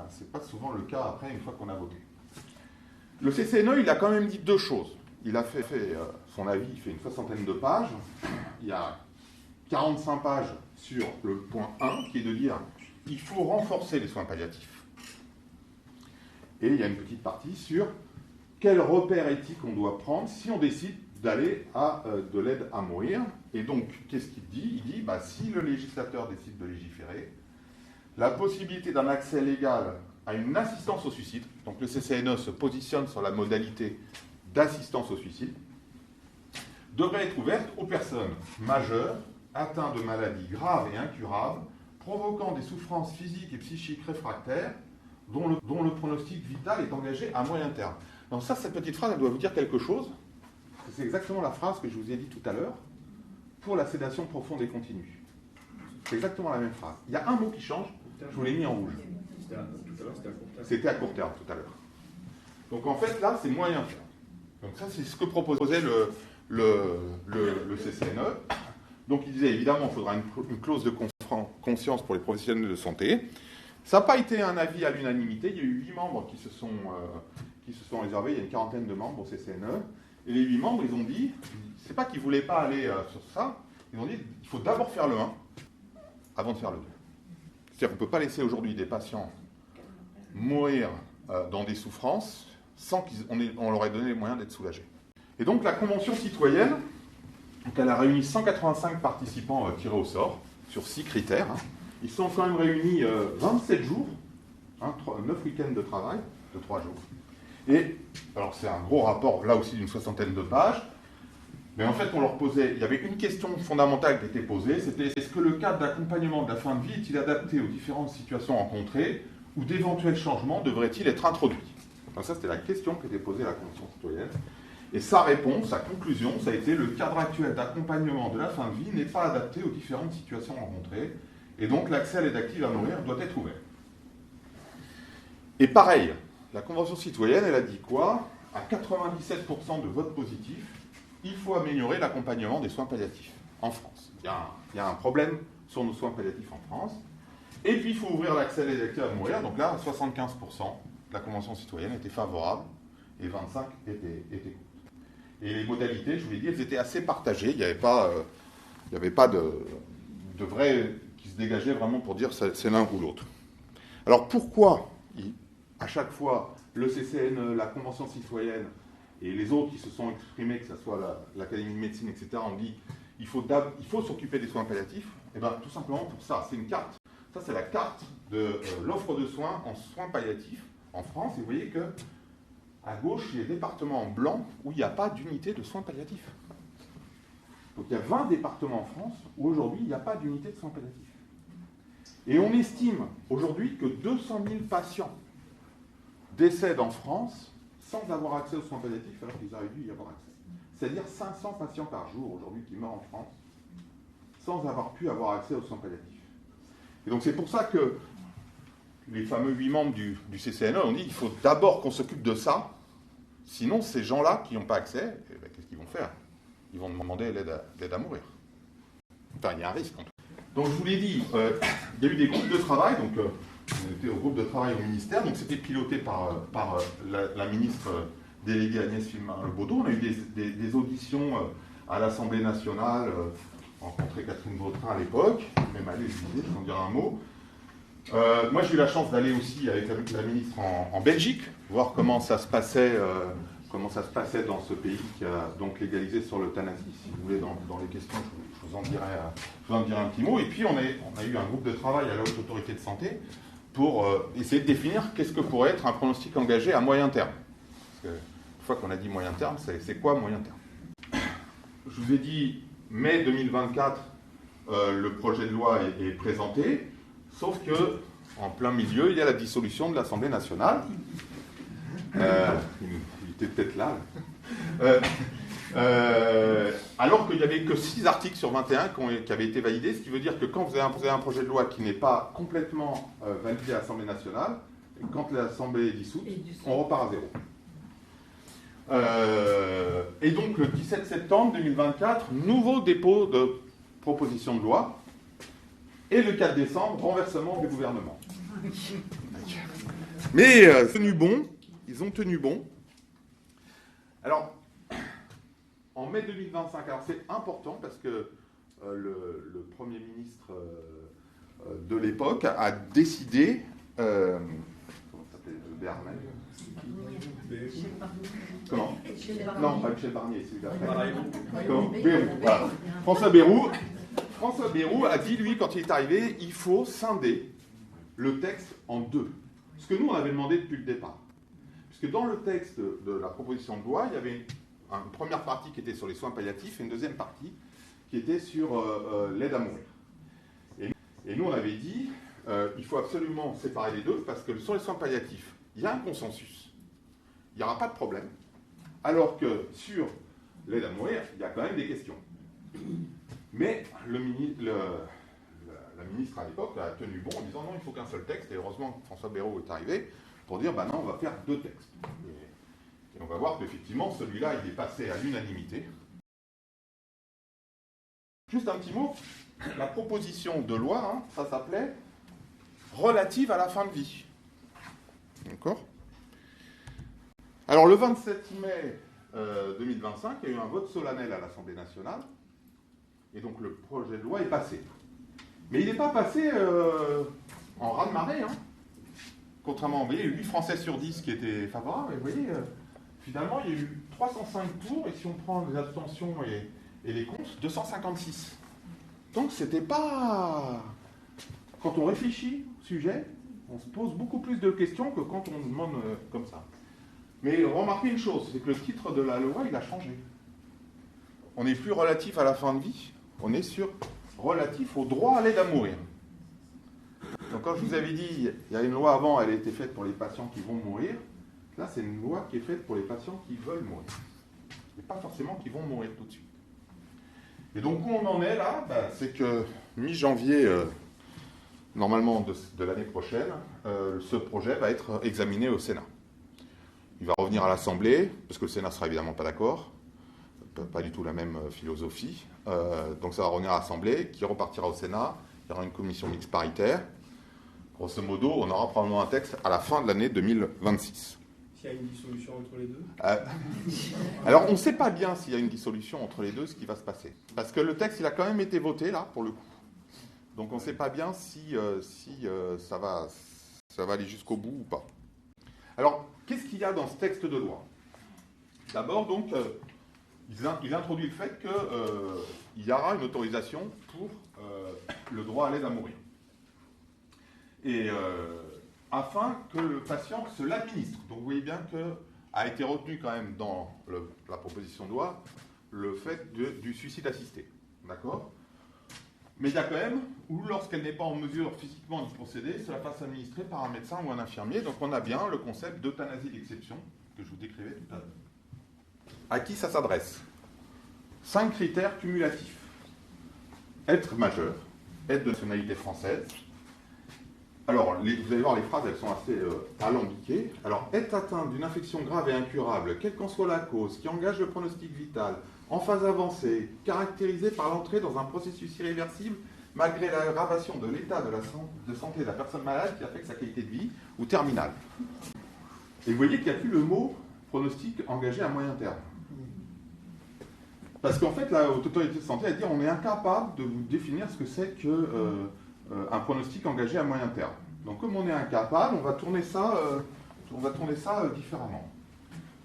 ce n'est pas souvent le cas après, une fois qu'on a voté. Le CCNE, il a quand même dit deux choses. Il a fait son avis, il fait une 60aine de pages. Il y a 45 pages sur le point 1, qui est de dire qu'il faut renforcer les soins palliatifs. Et il y a une petite partie sur quel repère éthique on doit prendre si on décide d'aller à de l'aide à mourir. Et donc, qu'est-ce qu'il dit? Il dit, si le législateur décide de légiférer, la possibilité d'un accès légal à une assistance au suicide, donc le CCNE se positionne sur la modalité d'assistance au suicide, devrait être ouverte aux personnes majeures atteintes de maladies graves et incurables, provoquant des souffrances physiques et psychiques réfractaires, dont le pronostic vital est engagé à moyen terme. Donc ça, cette petite phrase, elle doit vous dire quelque chose. C'est exactement la phrase que je vous ai dit tout à l'heure pour la sédation profonde et continue. C'est exactement la même phrase. Il y a un mot qui change, je vous l'ai mis en rouge. C'était à court terme tout à l'heure. Donc en fait, là, c'est moyen terme. Donc ça, c'est ce que proposait le CCNE. Donc il disait, évidemment, il faudra une clause de conscience pour les professionnels de santé. Ça n'a pas été un avis à l'unanimité. Il y a eu 8 membres qui se sont réservés. Il y a une quarantaine de membres au CCNE. Et les 8 membres, ils ont dit, c'est pas qu'ils ne voulaient pas aller sur ça, ils ont dit, il faut d'abord faire le 1 avant de faire le 2. C'est-à-dire qu'on ne peut pas laisser aujourd'hui des patients mourir dans des souffrances sans qu'on leur ait donné les moyens d'être soulagés. Et donc la Convention citoyenne, elle a réuni 185 participants tirés au sort sur 6 critères. Ils sont quand même réunis 27 jours, 9 week-ends de travail de 3 jours. Et, alors c'est un gros rapport, là aussi d'une 60aine de pages, mais en fait on leur posait, il y avait une question fondamentale qui était posée, c'était est-ce que le cadre d'accompagnement de la fin de vie est-il adapté aux différentes situations rencontrées, ou d'éventuels changements devraient-ils être introduits? Donc ça c'était la question qui était posée à la Convention citoyenne, et sa réponse, sa conclusion, ça a été le cadre actuel d'accompagnement de la fin de vie n'est pas adapté aux différentes situations rencontrées, et donc l'accès à l'aide active à mourir doit être ouvert. Et pareil, la Convention citoyenne, elle a dit quoi? À 97% de votes positifs, il faut améliorer l'accompagnement des soins palliatifs en France. Il y a un problème sur nos soins palliatifs en France. Et puis, il faut ouvrir l'accès à l'aide active à mourir. Donc là, 75% de la Convention citoyenne était favorable et 25% étaient contre. Et les modalités, je vous l'ai dit, elles étaient assez partagées. Il n'y avait pas de vrai qui se dégageait vraiment pour dire c'est l'un ou l'autre. Alors pourquoi à chaque fois, le CCNE, la Convention citoyenne et les autres qui se sont exprimés, que ce soit l'Académie de médecine, etc., ont dit il faut s'occuper des soins palliatifs? Eh bien, tout simplement pour ça. C'est une carte. Ça, c'est la carte de l'offre de soins en soins palliatifs en France. Et vous voyez que à gauche, il y a des départements en blanc où il n'y a pas d'unité de soins palliatifs. Donc il y a 20 départements en France où aujourd'hui, il n'y a pas d'unité de soins palliatifs. Et on estime aujourd'hui que 200 000 patients décèdent en France sans avoir accès aux soins palliatifs alors qu'ils auraient dû y avoir accès. C'est-à-dire 500 patients par jour aujourd'hui qui meurent en France sans avoir pu avoir accès aux soins palliatifs. Et donc c'est pour ça que les fameux 8 membres du CCNE ont dit qu'il faut d'abord qu'on s'occupe de ça, sinon ces gens-là qui n'ont pas accès, qu'est-ce qu'ils vont faire? ils vont demander l'aide à mourir. Enfin, il y a un risque. Donc, je vous l'ai dit, il y a eu des groupes de travail. Donc, on était au groupe de travail au ministère. Donc, c'était piloté par la ministre déléguée Agnès Firmin-Lebaudot. On a eu des auditions à l'Assemblée nationale. Rencontré Catherine Vautrin à l'époque. Même allé, je vais en dire un mot. Moi, j'ai eu la chance d'aller aussi avec la ministre en Belgique, voir comment ça se passait dans ce pays qui a donc légalisé sur l'euthanasie. Si vous voulez, dans les questions, je vous en dirai un petit mot. Et puis, on a eu un groupe de travail à la Haute Autorité de Santé pour essayer de définir qu'est-ce que pourrait être un pronostic engagé à moyen terme. Parce que, une fois qu'on a dit moyen terme, c'est quoi moyen terme? Je vous ai dit, mai 2024, le projet de loi est présenté, sauf que en plein milieu, il y a la dissolution de l'Assemblée nationale. Il était peut-être là. Alors qu'il n'y avait que 6 articles sur 21 qui avaient été validés, ce qui veut dire que quand vous avez un projet de loi qui n'est pas complètement validé à l'Assemblée nationale, et quand l'Assemblée est dissoute, on repart à zéro. Et donc le 17 septembre 2024, nouveau dépôt de proposition de loi, et le 4 décembre, renversement du gouvernement. Mais ils ont tenu bon. Alors, en mai 2025, alors c'est important parce que le Premier ministre de l'époque a décidé... comment s'appelle Bermel? Comment? Non, pas Michel Barnier, c'est Bayrou. Voilà. François Bayrou a dit, lui, quand il est arrivé, il faut scinder le texte en 2. Ce que nous, on avait demandé depuis le départ. Puisque dans le texte de la proposition de loi, il y avait une première partie qui était sur les soins palliatifs et une deuxième partie qui était sur l'aide à mourir. Et nous, on avait dit, il faut absolument séparer les deux, parce que sur les soins palliatifs, il y a un consensus. Il n'y aura pas de problème. Alors que sur l'aide à mourir, il y a quand même des questions. Mais la ministre à l'époque a tenu bon en disant non, il faut qu'un seul texte. Et heureusement, François Bayrou est arrivé pour dire non, on va faire 2 textes. Et on va voir qu'effectivement, celui-là, il est passé à l'unanimité. Juste un petit mot, la proposition de loi, ça s'appelait relative à la fin de vie. D'accord ? Alors, le 27 mai 2025, il y a eu un vote solennel à l'Assemblée nationale, et donc le projet de loi est passé. Mais il n'est pas passé en raz-de-marée. Contrairement, vous voyez, 8 Français sur 10 qui étaient favorables, et vous voyez, finalement, il y a eu 305 pour, et si on prend les abstentions et les contre, 256. Donc, c'était pas... Quand on réfléchit au sujet, on se pose beaucoup plus de questions que quand on demande comme ça. Mais remarquez une chose, c'est que le titre de la loi, il a changé. On n'est plus relatif à la fin de vie, on est sur relatif au droit à l'aide à mourir. Donc quand je vous avais dit, il y a une loi avant, elle a été faite pour les patients qui vont mourir. Là, c'est une loi qui est faite pour les patients qui veulent mourir. Mais pas forcément qui vont mourir tout de suite. Et donc où on en est là, c'est que mi-janvier, normalement de l'année prochaine, ce projet va être examiné au Sénat. Il va revenir à l'Assemblée, parce que le Sénat ne sera évidemment pas d'accord, pas du tout la même philosophie. Donc ça va revenir à l'Assemblée, qui repartira au Sénat, il y aura une commission mixte paritaire. Grosso modo, on aura probablement un texte à la fin de l'année 2026. S'il y a une dissolution entre les deux Alors, on ne sait pas bien s'il y a une dissolution entre les deux, ce qui va se passer. Parce que le texte, il a quand même été voté, là, pour le coup. Donc, on ne sait pas bien si ça va aller jusqu'au bout ou pas. Alors, qu'est-ce qu'il y a dans ce texte de loi? D'abord, donc, il introduit le fait qu'il y aura une autorisation pour le droit à l'aide à mourir. Et afin que le patient se l'administre. Donc vous voyez bien qu'a été retenu quand même dans la proposition de loi le fait du suicide assisté. D'accord? Mais il y a quand même, ou lorsqu'elle n'est pas en mesure physiquement d'y procéder, cela passe administré par un médecin ou un infirmier. Donc on a bien le concept d'euthanasie d'exception que je vous décrivais tout à l'heure. À qui ça s'adresse? 5 critères cumulatifs. Être majeur, être de nationalité française. Alors, vous allez voir, les phrases, elles sont assez alambiquées. Alors, être atteint d'une infection grave et incurable, quelle qu'en soit la cause, qui engage le pronostic vital, en phase avancée, caractérisée par l'entrée dans un processus irréversible malgré l'aggravation de l'état de santé de la personne malade qui affecte sa qualité de vie, ou terminale. Et vous voyez qu'il n'y a plus le mot pronostic engagé à moyen terme. Parce qu'en fait, la Haute Autorité de Santé a dit on est incapable de vous définir ce que c'est qu'un pronostic engagé à moyen terme. Donc comme on est incapable, on va tourner ça différemment.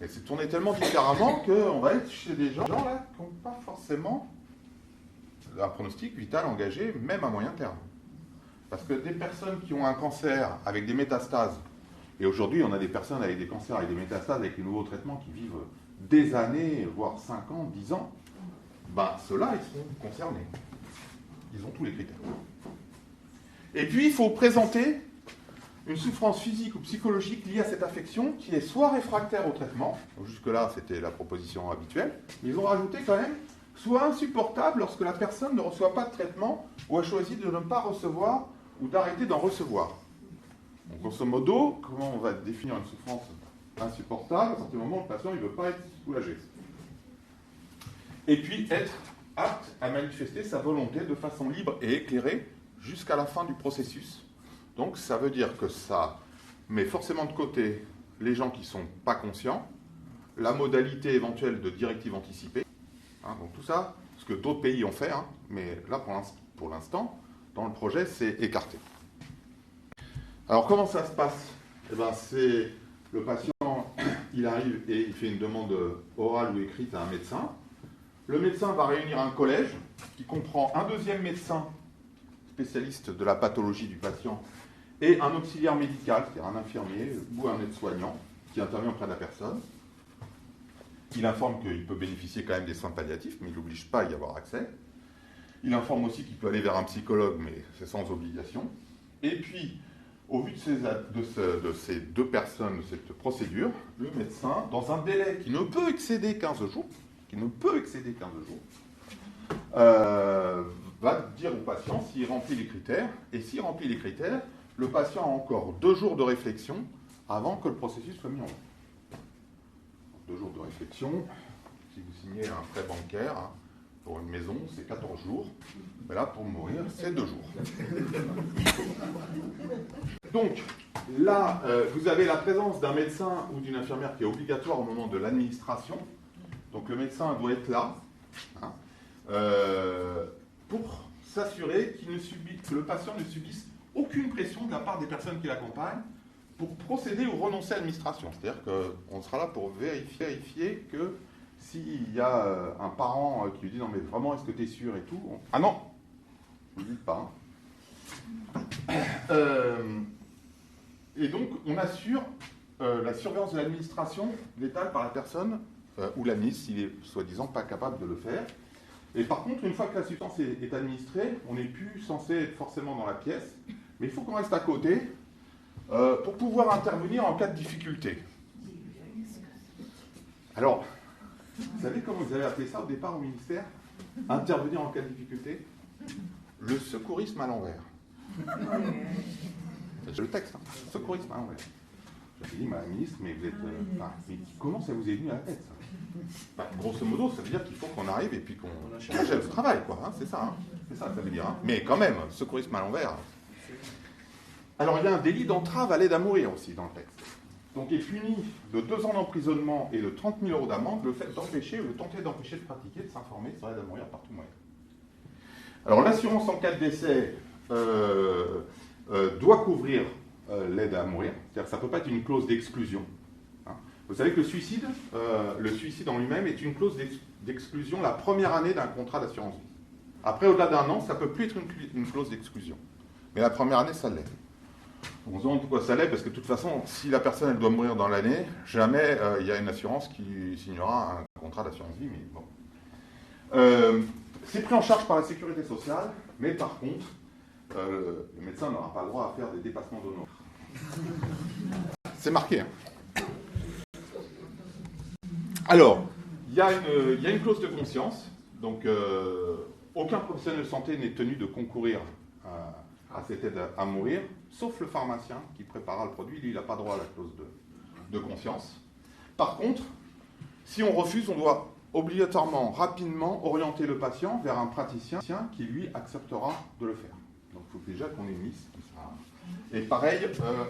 Et c'est tourné tellement différemment qu'on va être chez des gens là, qui n'ont pas forcément un pronostic vital engagé, même à moyen terme. Parce que des personnes qui ont un cancer avec des métastases, et aujourd'hui on a des personnes avec des cancers avec des métastases, avec les nouveaux traitements qui vivent des années, voire 5 ans, 10 ans, ben ceux-là, ils sont concernés. Ils ont tous les critères. Et puis, il faut présenter une souffrance physique ou psychologique liée à cette affection qui est soit réfractaire au traitement, donc jusque-là c'était la proposition habituelle, mais ils ont rajouté quand même, soit insupportable lorsque la personne ne reçoit pas de traitement ou a choisi de ne pas recevoir ou d'arrêter d'en recevoir. Donc grosso modo, comment on va définir une souffrance insupportable à partir du moment où le patient ne veut pas être soulagé. Et puis être apte à manifester sa volonté de façon libre et éclairée jusqu'à la fin du processus. Donc ça veut dire que ça met forcément de côté les gens qui ne sont pas conscients, la modalité éventuelle de directive anticipée, donc tout ça, ce que d'autres pays ont fait, mais là pour l'instant, dans le projet, c'est écarté. Alors comment ça se passe? C'est le patient, il arrive et il fait une demande orale ou écrite à un médecin. Le médecin va réunir un collège qui comprend un deuxième médecin spécialiste de la pathologie du patient et un auxiliaire médical, c'est-à-dire un infirmier ou un aide-soignant qui intervient auprès de la personne. Il informe qu'il peut bénéficier quand même des soins palliatifs, mais il n'oblige pas à y avoir accès. Il informe aussi qu'il peut aller vers un psychologue, mais c'est sans obligation. Et puis, au vu de ces deux personnes, de cette procédure, le médecin, dans un délai qui ne peut excéder 15 jours, va dire au patient s'il remplit les critères. Et s'il remplit les critères, le patient a encore 2 jours de réflexion avant que le processus soit mis en œuvre. 2 jours de réflexion, si vous signez un prêt bancaire pour une maison, c'est 14 jours. Mais là, pour mourir, c'est 2 jours. Donc, là, vous avez la présence d'un médecin ou d'une infirmière qui est obligatoire au moment de l'administration. Donc, le médecin doit être là pour s'assurer que le patient ne subisse aucune pression de la part des personnes qui l'accompagnent pour procéder ou renoncer à l'administration. C'est-à-dire qu'on sera là pour vérifier que s'il y a un parent qui lui dit « Non, mais vraiment, est-ce que tu es sûr ?» et tout, ah non, ne le dites pas. Et donc, on assure la surveillance de l'administration létale par la personne ou l'administre s'il est soi-disant pas capable de le faire. Et par contre, une fois que la substance est administrée, on n'est plus censé être forcément dans la pièce, mais il faut qu'on reste à côté pour pouvoir intervenir en cas de difficulté. Alors, vous savez comment vous avez appelé ça au départ au ministère? Intervenir en cas de difficulté? Le secourisme à l'envers. C'est le texte, secourisme à l'envers. J'ai dit, Madame la ministre, mais vous êtes... mais comment ça vous est venu à la tête, ça? Grosso modo, ça veut dire qu'il faut qu'on arrive et puis qu'on achève le travail, quoi. C'est ça, c'est ça que ça veut dire. Mais quand même, secourisme à l'envers. Alors, il y a un délit d'entrave à l'aide à mourir aussi dans le texte. Donc, il est puni de 2 ans d'emprisonnement et de 30 000 € d'amende le fait d'empêcher ou de tenter d'empêcher de pratiquer, de s'informer sur l'aide à mourir par tout moyen. Alors, l'assurance en cas de décès doit couvrir l'aide à mourir. C'est-à-dire que ça ne peut pas être une clause d'exclusion. Vous savez que le suicide en lui-même est une clause d'exclusion la première année d'un contrat d'assurance vie. Après, au-delà d'1 an, ça ne peut plus être une clause d'exclusion. Mais la première année, ça l'est. On se demande pourquoi ça l'est, parce que de toute façon, si la personne elle doit mourir dans l'année, jamais il y a une assurance qui signera un contrat d'assurance vie. Mais bon. C'est pris en charge par la sécurité sociale, mais par contre, le médecin n'aura pas le droit à faire des dépassements d'honoraires. C'est marqué. Alors, il y a une clause de conscience. Donc, aucun professionnel de santé n'est tenu de concourir à cette aide à mourir, sauf le pharmacien qui préparera le produit. Lui, il n'a pas droit à la clause de conscience. Par contre, si on refuse, on doit obligatoirement, rapidement, orienter le patient vers un praticien qui, lui, acceptera de le faire. Donc il faut déjà qu'on ait une liste. Et pareil,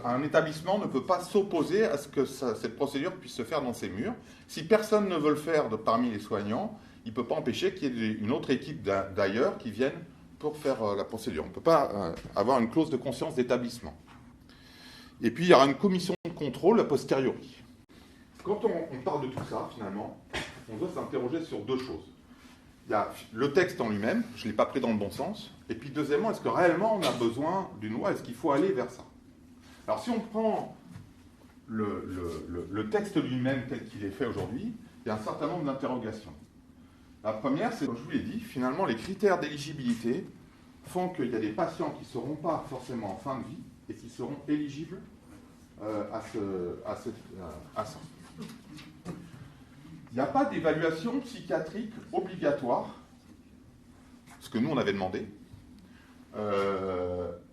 un établissement ne peut pas s'opposer à ce que cette procédure puisse se faire dans ses murs. Si personne ne veut le faire parmi les soignants, il ne peut pas empêcher qu'il y ait une autre équipe d'ailleurs qui vienne pour faire la procédure. On ne peut pas avoir une clause de conscience d'établissement. Et puis il y aura une commission de contrôle a posteriori. Quand on parle de tout ça, finalement, on doit s'interroger sur deux choses. Il y a le texte en lui-même, je ne l'ai pas pris dans le bon sens. Et puis deuxièmement, est-ce que réellement on a besoin d'une loi? Est-ce qu'il faut aller vers ça? Alors si on prend le texte lui-même tel qu'il est fait aujourd'hui, il y a un certain nombre d'interrogations. La première, c'est, comme je vous l'ai dit, finalement les critères d'éligibilité font qu'il y a des patients qui ne seront pas forcément en fin de vie et qui seront éligibles à ça. Il n'y a pas d'évaluation psychiatrique obligatoire, ce que nous on avait demandé,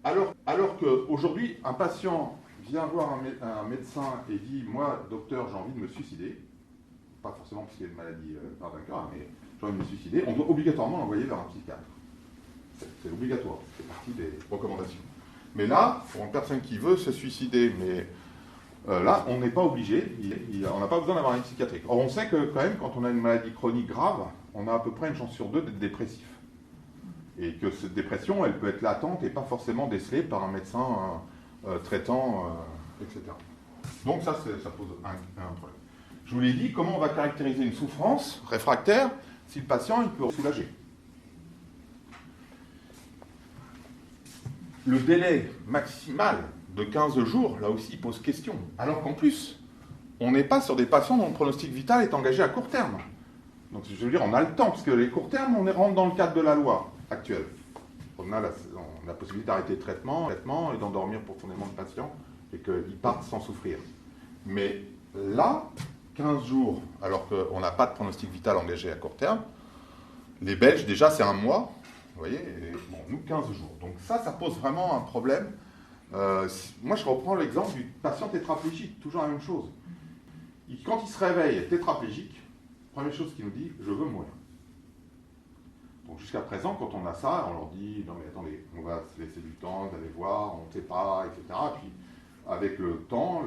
alors qu'aujourd'hui, un patient vient voir un médecin et dit « Moi, docteur, j'ai envie de me suicider », pas forcément parce qu'il y a une maladie par d'un cœur, mais j'ai envie de me suicider, on doit obligatoirement l'envoyer vers un psychiatre. C'est obligatoire, c'est partie des recommandations. Mais là, pour une personne qui veut se suicider, mais là, on n'est pas obligé, on n'a pas besoin d'avoir une psychiatrique. Or, on sait que quand même, quand on a une maladie chronique grave, on a à peu près une chance sur deux d'être dépressif. Et que cette dépression, elle peut être latente et pas forcément décelée par un médecin traitant, etc. Donc ça pose un problème. Je vous l'ai dit, comment on va caractériser une souffrance réfractaire si le patient il peut soulager? Le délai maximal de 15 jours, là aussi, pose question. Alors qu'en plus, on n'est pas sur des patients dont le pronostic vital est engagé à court terme. Donc, je veux dire, on a le temps, parce que les courts termes, on rentre dans le cadre de la loi actuelle. On a la possibilité d'arrêter le traitement et d'endormir profondément le patient, et qu'il parte sans souffrir. Mais là, 15 jours, alors qu'on n'a pas de pronostic vital engagé à court terme, les Belges, déjà, c'est un mois, vous voyez, et bon, nous, 15 jours. Donc ça pose vraiment un problème. Moi, je reprends l'exemple du patient tétraplégique, toujours la même chose. Quand il se réveille tétraplégique, première chose qu'il nous dit, je veux mourir. Donc jusqu'à présent, quand on a ça, on leur dit, non mais attendez, on va se laisser du temps d'aller voir, on ne sait pas, etc. Et puis, avec le temps,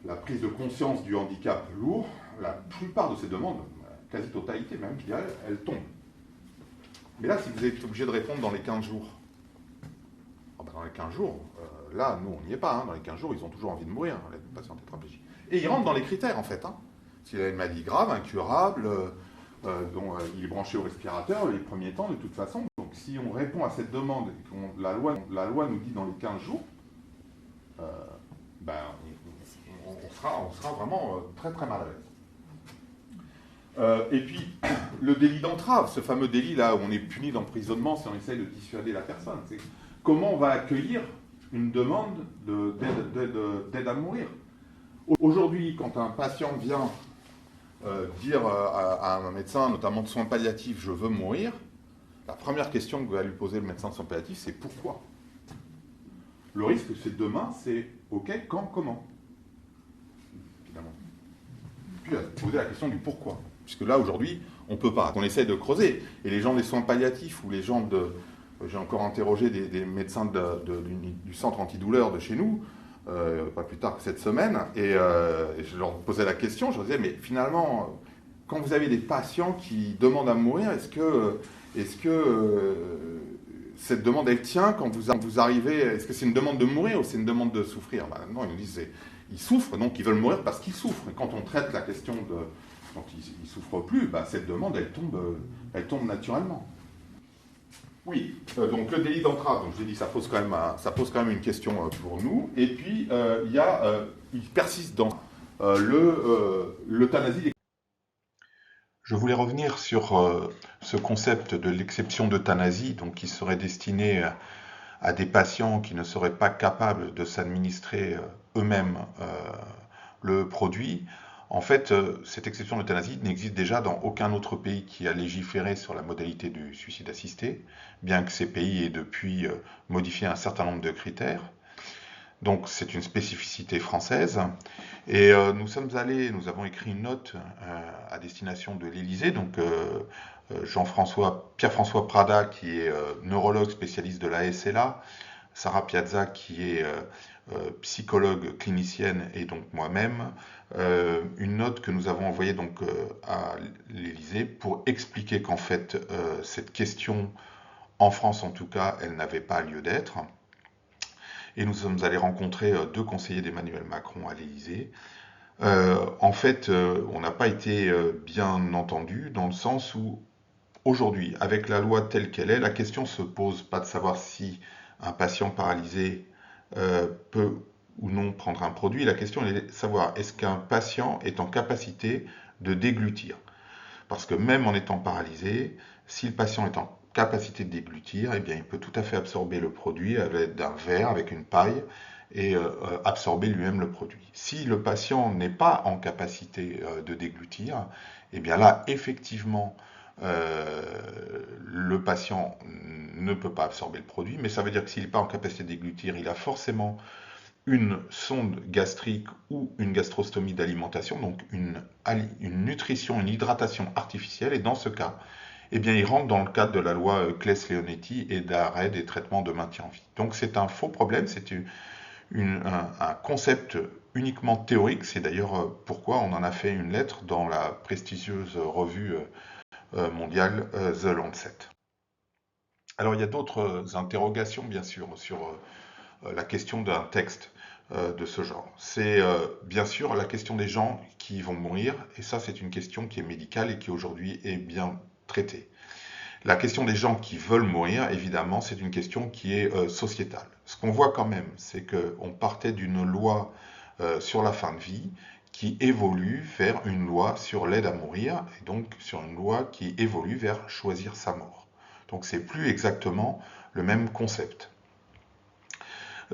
la prise de conscience du handicap lourd, la plupart de ces demandes, la quasi-totalité même, je dirais, elles tombent. Mais là, si vous êtes obligé de répondre dans les 15 jours, dans les 15 jours, là, nous, on n'y est pas. Hein. Dans les 15 jours, ils ont toujours envie de mourir, les patients tétraplégiques. Et ils rentrent dans les critères, en fait. Hein. S'il a une maladie grave, incurable, dont il est branché au respirateur, les premiers temps, de toute façon. Donc, si on répond à cette demande et que la loi nous dit dans les 15 jours, on sera vraiment très, très mal à l'aise. Et puis, le délit d'entrave, ce fameux délit là où on est puni d'emprisonnement si on essaye de dissuader la personne, c'est comment on va accueillir une demande d'aide à mourir. Aujourd'hui, quand un patient vient dire à un médecin, notamment de soins palliatifs, je veux mourir, la première question que va lui poser le médecin de soins palliatifs, c'est pourquoi? Le risque, c'est demain, c'est ok, quand, comment? Évidemment. Puis, poser la question du pourquoi. Puisque là, aujourd'hui, on ne peut pas. On essaie de creuser. Et les gens des soins palliatifs ou les gens de... J'ai encore interrogé des médecins du centre antidouleur de chez nous, pas plus tard que cette semaine, et je leur posais la question, je leur disais, mais finalement, quand vous avez des patients qui demandent à mourir, est-ce que cette demande, elle tient quand vous arrivez, est-ce que c'est une demande de mourir ou c'est une demande de souffrir? Non, ils nous disent, ils souffrent, donc ils veulent mourir parce qu'ils souffrent. Et quand on traite la question quand ils ne souffrent plus, cette demande, elle tombe naturellement. Oui, donc le délit d'entrave, donc je l'ai dit, ça pose quand même une question pour nous. Et puis, il persiste dans l'euthanasie. Je voulais revenir sur ce concept de l'exception d'euthanasie, donc qui serait destiné à des patients qui ne seraient pas capables de s'administrer eux-mêmes le produit. En fait, cette exception d'euthanasie n'existe déjà dans aucun autre pays qui a légiféré sur la modalité du suicide assisté, bien que ces pays aient depuis modifié un certain nombre de critères. Donc c'est une spécificité française. Et nous avons écrit une note à destination de l'Élysée, donc Pierre-François Prada, qui est neurologue spécialiste de la SLA, Sarah Piazza, qui est psychologue clinicienne, et donc moi-même, une note que nous avons envoyée donc à l'Élysée pour expliquer qu'en fait cette question, en France en tout cas, elle n'avait pas lieu d'être. Et nous sommes allés rencontrer deux conseillers d'Emmanuel Macron à l'Élysée. En fait, on n'a pas été bien entendu dans le sens où aujourd'hui, avec la loi telle qu'elle est, la question se pose pas de savoir si un patient paralysé peut ou non prendre un produit. La question est de savoir est-ce qu'un patient est en capacité de déglutir. Parce que même en étant paralysé, si le patient est en capacité de déglutir, eh bien, il peut tout à fait absorber le produit à l'aide d'un verre avec une paille et absorber lui-même le produit. Si le patient n'est pas en capacité de déglutir, eh bien là, effectivement, le patient ne peut pas absorber le produit, mais ça veut dire que s'il n'est pas en capacité de déglutir, il a forcément une sonde gastrique ou une gastrostomie d'alimentation, donc une nutrition, une hydratation artificielle, et dans ce cas, eh bien, il rentre dans le cadre de la loi Claes-Leonetti et d'arrêt des traitements de maintien en vie. Donc c'est un faux problème, c'est un concept uniquement théorique, c'est d'ailleurs pourquoi on en a fait une lettre dans la prestigieuse revue mondiale The Lancet. Alors il y a d'autres interrogations bien sûr sur la question d'un texte de ce genre. C'est bien sûr la question des gens qui vont mourir, et ça c'est une question qui est médicale et qui aujourd'hui est bien traitée. La question des gens qui veulent mourir, évidemment, c'est une question qui est sociétale. Ce qu'on voit quand même, c'est qu'on partait d'une loi sur la fin de vie qui évolue vers une loi sur l'aide à mourir, et donc sur une loi qui évolue vers choisir sa mort. Donc c'est plus exactement le même concept.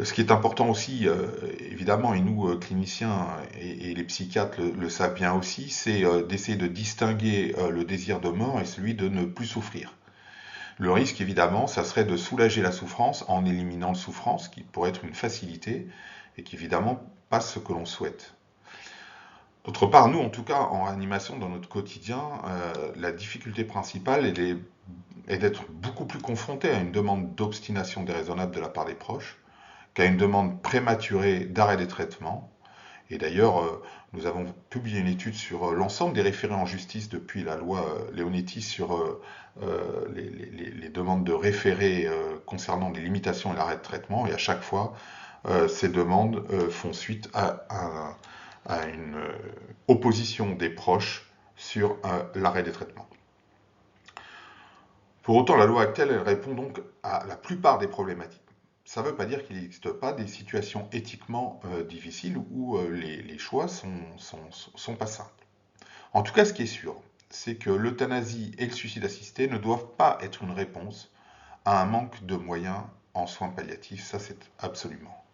Ce qui est important aussi, évidemment, et nous, cliniciens et les psychiatres le savent bien aussi, c'est d'essayer de distinguer le désir de mort et celui de ne plus souffrir. Le risque, évidemment, ça serait de soulager la souffrance en éliminant la souffrance, qui pourrait être une facilité, et qui, évidemment, pas ce que l'on souhaite. D'autre part, nous, en tout cas, en réanimation, dans notre quotidien, la difficulté principale est d'être beaucoup plus confronté à une demande d'obstination déraisonnable de la part des proches, qu'à une demande prématurée d'arrêt des traitements. Et d'ailleurs, nous avons publié une étude sur l'ensemble des référés en justice depuis la loi Leonetti sur les demandes de référés concernant les limitations et l'arrêt de traitement. Et à chaque fois, ces demandes font suite à une opposition des proches sur l'arrêt des traitements. Pour autant, la loi actuelle, elle répond donc à la plupart des problématiques. Ça ne veut pas dire qu'il n'existe pas des situations éthiquement difficiles où les choix sont pas simples. En tout cas, ce qui est sûr, c'est que l'euthanasie et le suicide assisté ne doivent pas être une réponse à un manque de moyens en soins palliatifs, ça c'est absolument.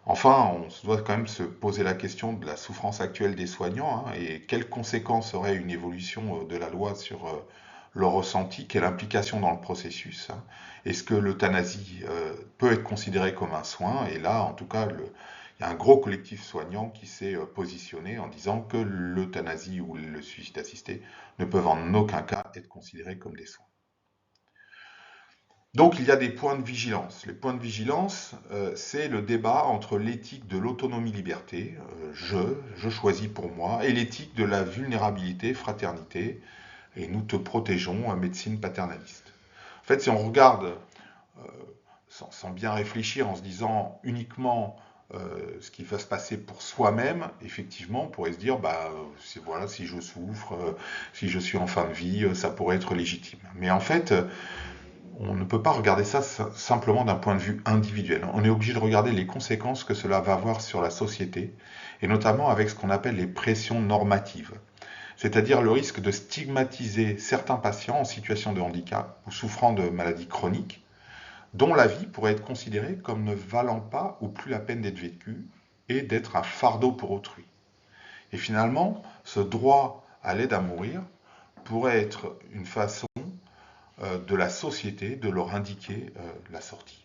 Enfin, on doit quand même se poser la question de la souffrance actuelle des soignants et quelles conséquences aurait une évolution de la loi sur le ressenti, quelle implication dans le processus. Est-ce que l'euthanasie peut être considérée comme un soin? Et là, en tout cas, il y a un gros collectif soignant qui s'est positionné en disant que l'euthanasie ou le suicide assisté ne peuvent en aucun cas être considérés comme des soins. Donc il y a des points de vigilance. Les points de vigilance, c'est le débat entre l'éthique de l'autonomie-liberté, je choisis pour moi, et l'éthique de la vulnérabilité, fraternité, et nous te protégeons, médecine paternaliste. En fait, si on regarde sans bien réfléchir, en se disant uniquement ce qui va se passer pour soi-même, effectivement, on pourrait se dire, voilà, si je souffre, si je suis en fin de vie, ça pourrait être légitime. Mais en fait, on ne peut pas regarder ça simplement d'un point de vue individuel. On est obligé de regarder les conséquences que cela va avoir sur la société, et notamment avec ce qu'on appelle les pressions normatives. C'est-à-dire le risque de stigmatiser certains patients en situation de handicap ou souffrant de maladies chroniques, dont la vie pourrait être considérée comme ne valant pas ou plus la peine d'être vécue et d'être un fardeau pour autrui. Et finalement, ce droit à l'aide à mourir pourrait être une façon de la société de leur indiquer la sortie.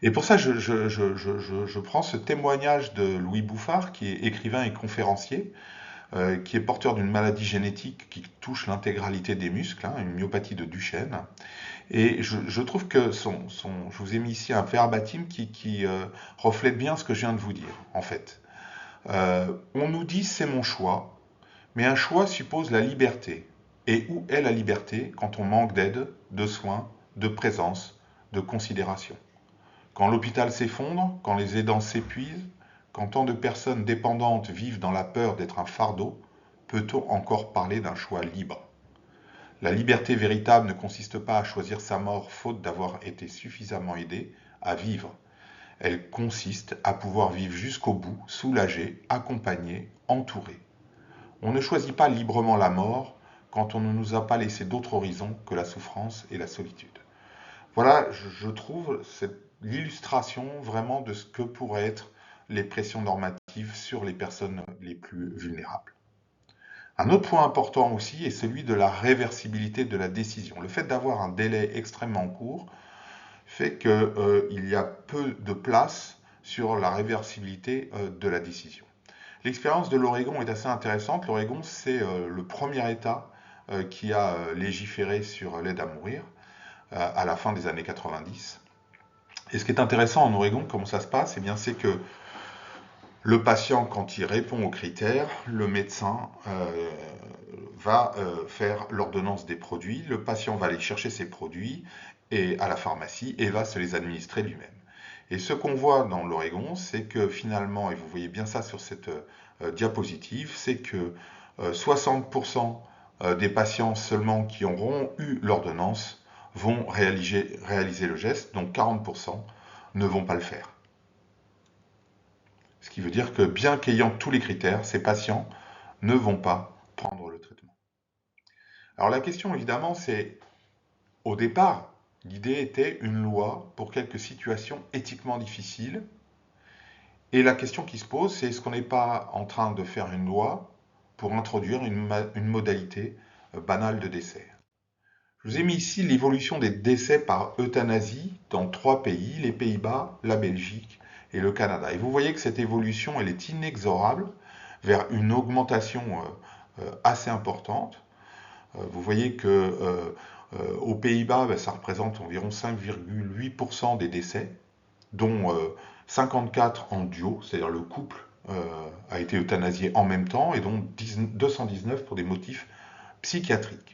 Et pour ça, je prends ce témoignage de Louis Bouffard, qui est écrivain et conférencier, qui est porteur d'une maladie génétique qui touche l'intégralité des muscles, hein, une myopathie de Duchenne. Et je trouve que je vous ai mis ici un verbatim qui reflète bien ce que je viens de vous dire, en fait. On nous dit c'est mon choix, mais un choix suppose la liberté. Et où est la liberté quand on manque d'aide, de soins, de présence, de considération? Quand l'hôpital s'effondre, quand les aidants s'épuisent, quand tant de personnes dépendantes vivent dans la peur d'être un fardeau, peut-on encore parler d'un choix libre? La liberté véritable ne consiste pas à choisir sa mort faute d'avoir été suffisamment aidé à vivre. Elle consiste à pouvoir vivre jusqu'au bout, soulagé, accompagné, entouré. On ne choisit pas librement la mort quand on ne nous a pas laissé d'autre horizon que la souffrance et la solitude. Voilà, je trouve l'illustration vraiment de ce que pourraient être les pressions normatives sur les personnes les plus vulnérables. Un autre point important aussi est celui de la réversibilité de la décision. Le fait d'avoir un délai extrêmement court fait qu'il y a peu de place sur la réversibilité de la décision. L'expérience de l'Oregon est assez intéressante. L'Oregon, c'est le premier État qui a légiféré sur l'aide à mourir à la fin des années 90. Et ce qui est intéressant en Oregon, comment ça se passe, eh bien, c'est que le patient, quand il répond aux critères, le médecin va faire l'ordonnance des produits, le patient va aller chercher ses produits à la pharmacie et va se les administrer lui-même. Et ce qu'on voit dans l'Oregon, c'est que finalement, et vous voyez bien ça sur cette diapositive, c'est que 60% des patients seulement qui auront eu l'ordonnance vont réaliser le geste, donc 40% ne vont pas le faire. Ce qui veut dire que bien qu'ayant tous les critères, ces patients ne vont pas prendre le traitement. Alors la question évidemment c'est, au départ, l'idée était une loi pour quelques situations éthiquement difficiles. Et la question qui se pose, c'est est-ce qu'on n'est pas en train de faire une loi pour introduire une modalité banale de décès? Je vous ai mis ici l'évolution des décès par euthanasie dans 3 pays, les Pays-Bas, la Belgique et le Canada. Et vous voyez que cette évolution, elle est inexorable vers une augmentation assez importante. Vous voyez que aux Pays-Bas, ça représente environ 5,8% des décès, dont 54 en duo, c'est-à-dire le couple a été euthanasié en même temps, et dont 219 pour des motifs psychiatriques.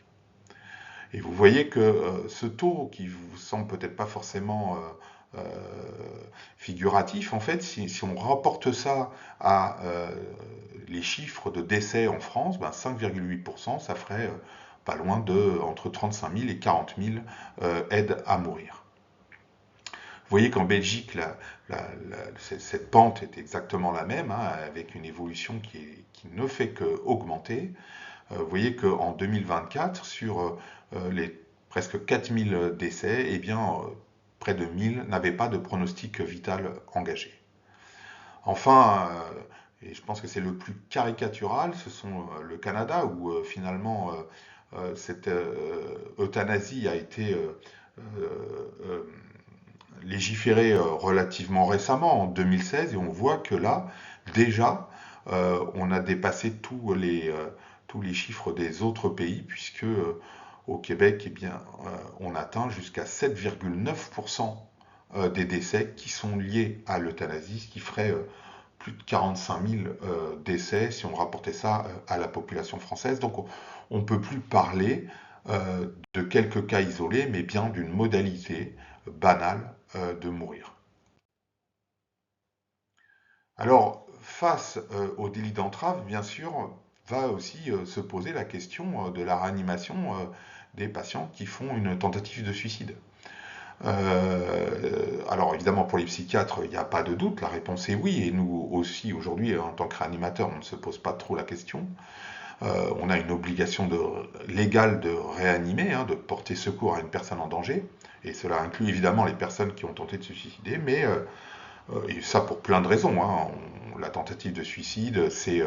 Et vous voyez que ce taux, qui vous semble peut-être pas forcément figuratif, en fait, si on rapporte ça à les chiffres de décès en France, 5,8%, ça ferait pas loin de entre 35 000 et 40 000 aides à mourir. Vous voyez qu'en Belgique, cette pente est exactement la même, hein, avec une évolution qui ne fait qu'augmenter. Vous voyez qu'en 2024, sur les presque 4000 décès, eh bien, près de 1000 n'avaient pas de pronostic vital engagé. Enfin, et je pense que c'est le plus caricatural, ce sont le Canada, où finalement cette euthanasie a été légiférée relativement récemment, en 2016, et on voit que là, déjà, on a dépassé tous les chiffres des autres pays, puisque au Québec, eh bien, on atteint jusqu'à 7,9% des décès qui sont liés à l'euthanasie, ce qui ferait plus de 45 000 décès si on rapportait ça à la population française. Donc on ne peut plus parler de quelques cas isolés, mais bien d'une modalité banale de mourir. Alors, face au délit d'entrave, bien sûr, va aussi se poser la question de la réanimation des patients qui font une tentative de suicide. Alors évidemment pour les psychiatres, il n'y a pas de doute, la réponse est oui, et nous aussi aujourd'hui en tant que réanimateurs, on ne se pose pas trop la question. On a une obligation légale de réanimer, hein, de porter secours à une personne en danger, et cela inclut évidemment les personnes qui ont tenté de se suicider, mais et ça pour plein de raisons, hein. La tentative de suicide, c'est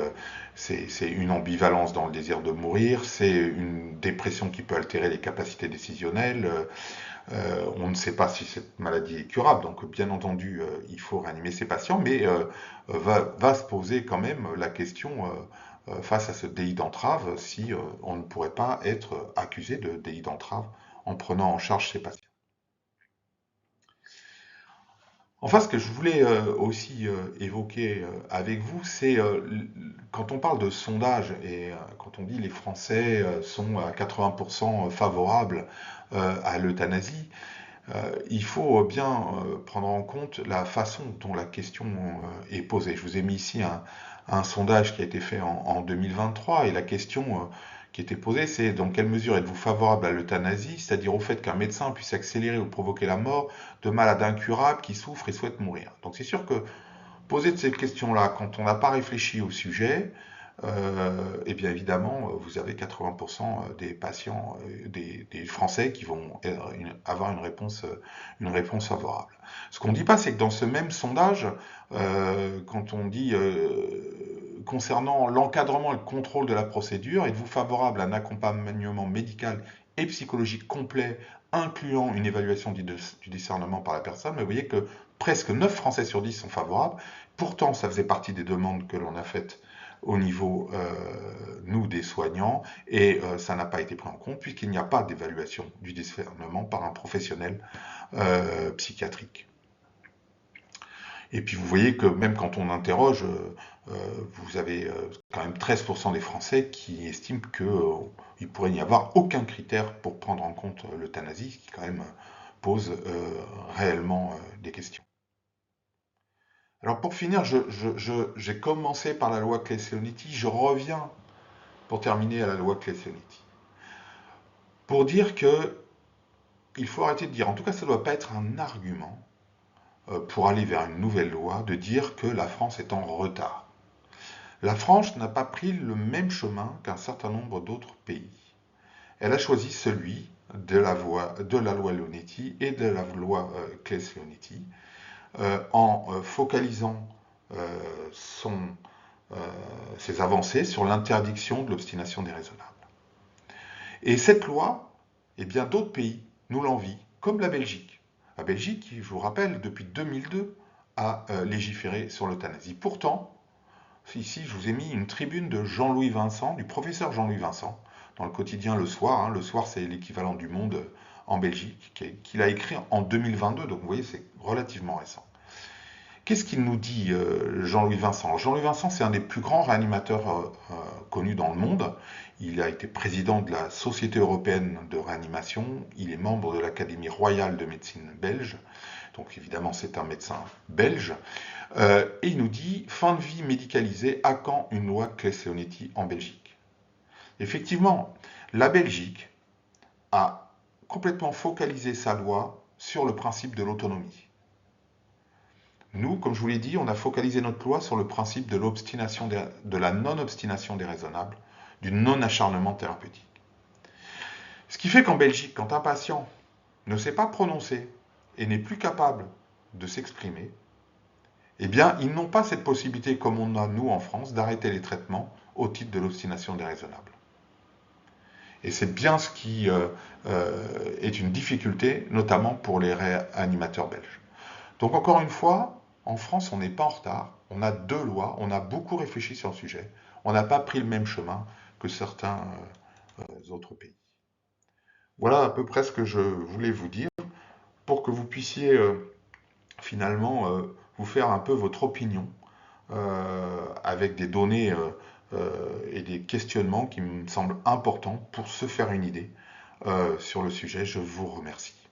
une ambivalence dans le désir de mourir, c'est une dépression qui peut altérer les capacités décisionnelles, On ne sait pas si cette maladie est curable, donc bien entendu, il faut réanimer ces patients, mais va se poser quand même la question face à ce délit d'entrave, si on ne pourrait pas être accusé de délit d'entrave en prenant en charge ces patients. Enfin, ce que je voulais aussi évoquer avec vous, c'est quand on parle de sondage et quand on dit les Français sont à 80% favorables à l'euthanasie, il faut bien prendre en compte la façon dont la question est posée. Je vous ai mis ici un sondage qui a été fait en 2023 et la question qui était posée, c'est dans quelle mesure êtes-vous favorable à l'euthanasie, c'est-à-dire au fait qu'un médecin puisse accélérer ou provoquer la mort de malades incurables qui souffrent et souhaitent mourir. Donc c'est sûr que poser de cette question-là quand on n'a pas réfléchi au sujet, et bien évidemment, vous avez 80% des patients, des Français qui vont avoir une réponse favorable. Ce qu'on ne dit pas, c'est que dans ce même sondage, quand on dit concernant l'encadrement et le contrôle de la procédure, êtes-vous favorable à un accompagnement médical et psychologique complet, incluant une évaluation du discernement par la personne? Mais vous voyez que presque 9 Français sur 10 sont favorables. Pourtant, ça faisait partie des demandes que l'on a faites au niveau, nous, des soignants, et ça n'a pas été pris en compte puisqu'il n'y a pas d'évaluation du discernement par un professionnel psychiatrique. Et puis vous voyez que même quand on interroge, vous avez quand même 13% des Français qui estiment qu'il pourrait n'y avoir aucun critère pour prendre en compte l'euthanasie, ce qui quand même pose réellement des questions. Alors pour finir, j'ai commencé par la loi Claes-Leonetti, je reviens pour terminer à la loi Claes-Leonetti. Pour dire que il faut arrêter de dire, en tout cas ça ne doit pas être un argument pour aller vers une nouvelle loi, de dire que la France est en retard. La France n'a pas pris le même chemin qu'un certain nombre d'autres pays. Elle a choisi celui de la loi Leonetti et de la loi Claes-Leonetti, en focalisant ses avancées sur l'interdiction de l'obstination déraisonnable. Et cette loi, eh bien d'autres pays nous l'envient, comme la Belgique. La Belgique, qui, je vous rappelle, depuis 2002, a légiféré sur l'euthanasie. Pourtant, ici, je vous ai mis une tribune de Jean-Louis Vincent, du professeur Jean-Louis Vincent, dans le quotidien Le Soir. Le Soir, c'est l'équivalent du Monde en Belgique, qu'il a écrit en 2022, donc vous voyez, c'est relativement récent. Qu'est-ce qu'il nous dit, Jean-Louis Vincent? Jean-Louis Vincent, c'est un des plus grands réanimateurs connus dans le monde. Il a été président de la Société européenne de réanimation. Il est membre de l'Académie royale de médecine belge. Donc évidemment, c'est un médecin belge. Et il nous dit, fin de vie médicalisée, à quand une loi Claes-Leonetti en Belgique? Effectivement, la Belgique a complètement focalisé sa loi sur le principe de l'autonomie. Nous, comme je vous l'ai dit, on a focalisé notre loi sur le principe de la non-obstination déraisonnable, du non-acharnement thérapeutique. Ce qui fait qu'en Belgique, quand un patient ne s'est pas prononcé et n'est plus capable de s'exprimer, eh bien, ils n'ont pas cette possibilité, comme on a nous en France, d'arrêter les traitements au titre de l'obstination déraisonnable. Et c'est bien ce qui est une difficulté, notamment pour les réanimateurs belges. Donc encore une fois, en France, on n'est pas en retard. On a 2 lois, on a beaucoup réfléchi sur le sujet. On n'a pas pris le même chemin que certains autres pays. Voilà à peu près ce que je voulais vous dire pour que vous puissiez finalement vous faire un peu votre opinion avec des données et des questionnements qui me semblent importants pour se faire une idée sur le sujet. Je vous remercie.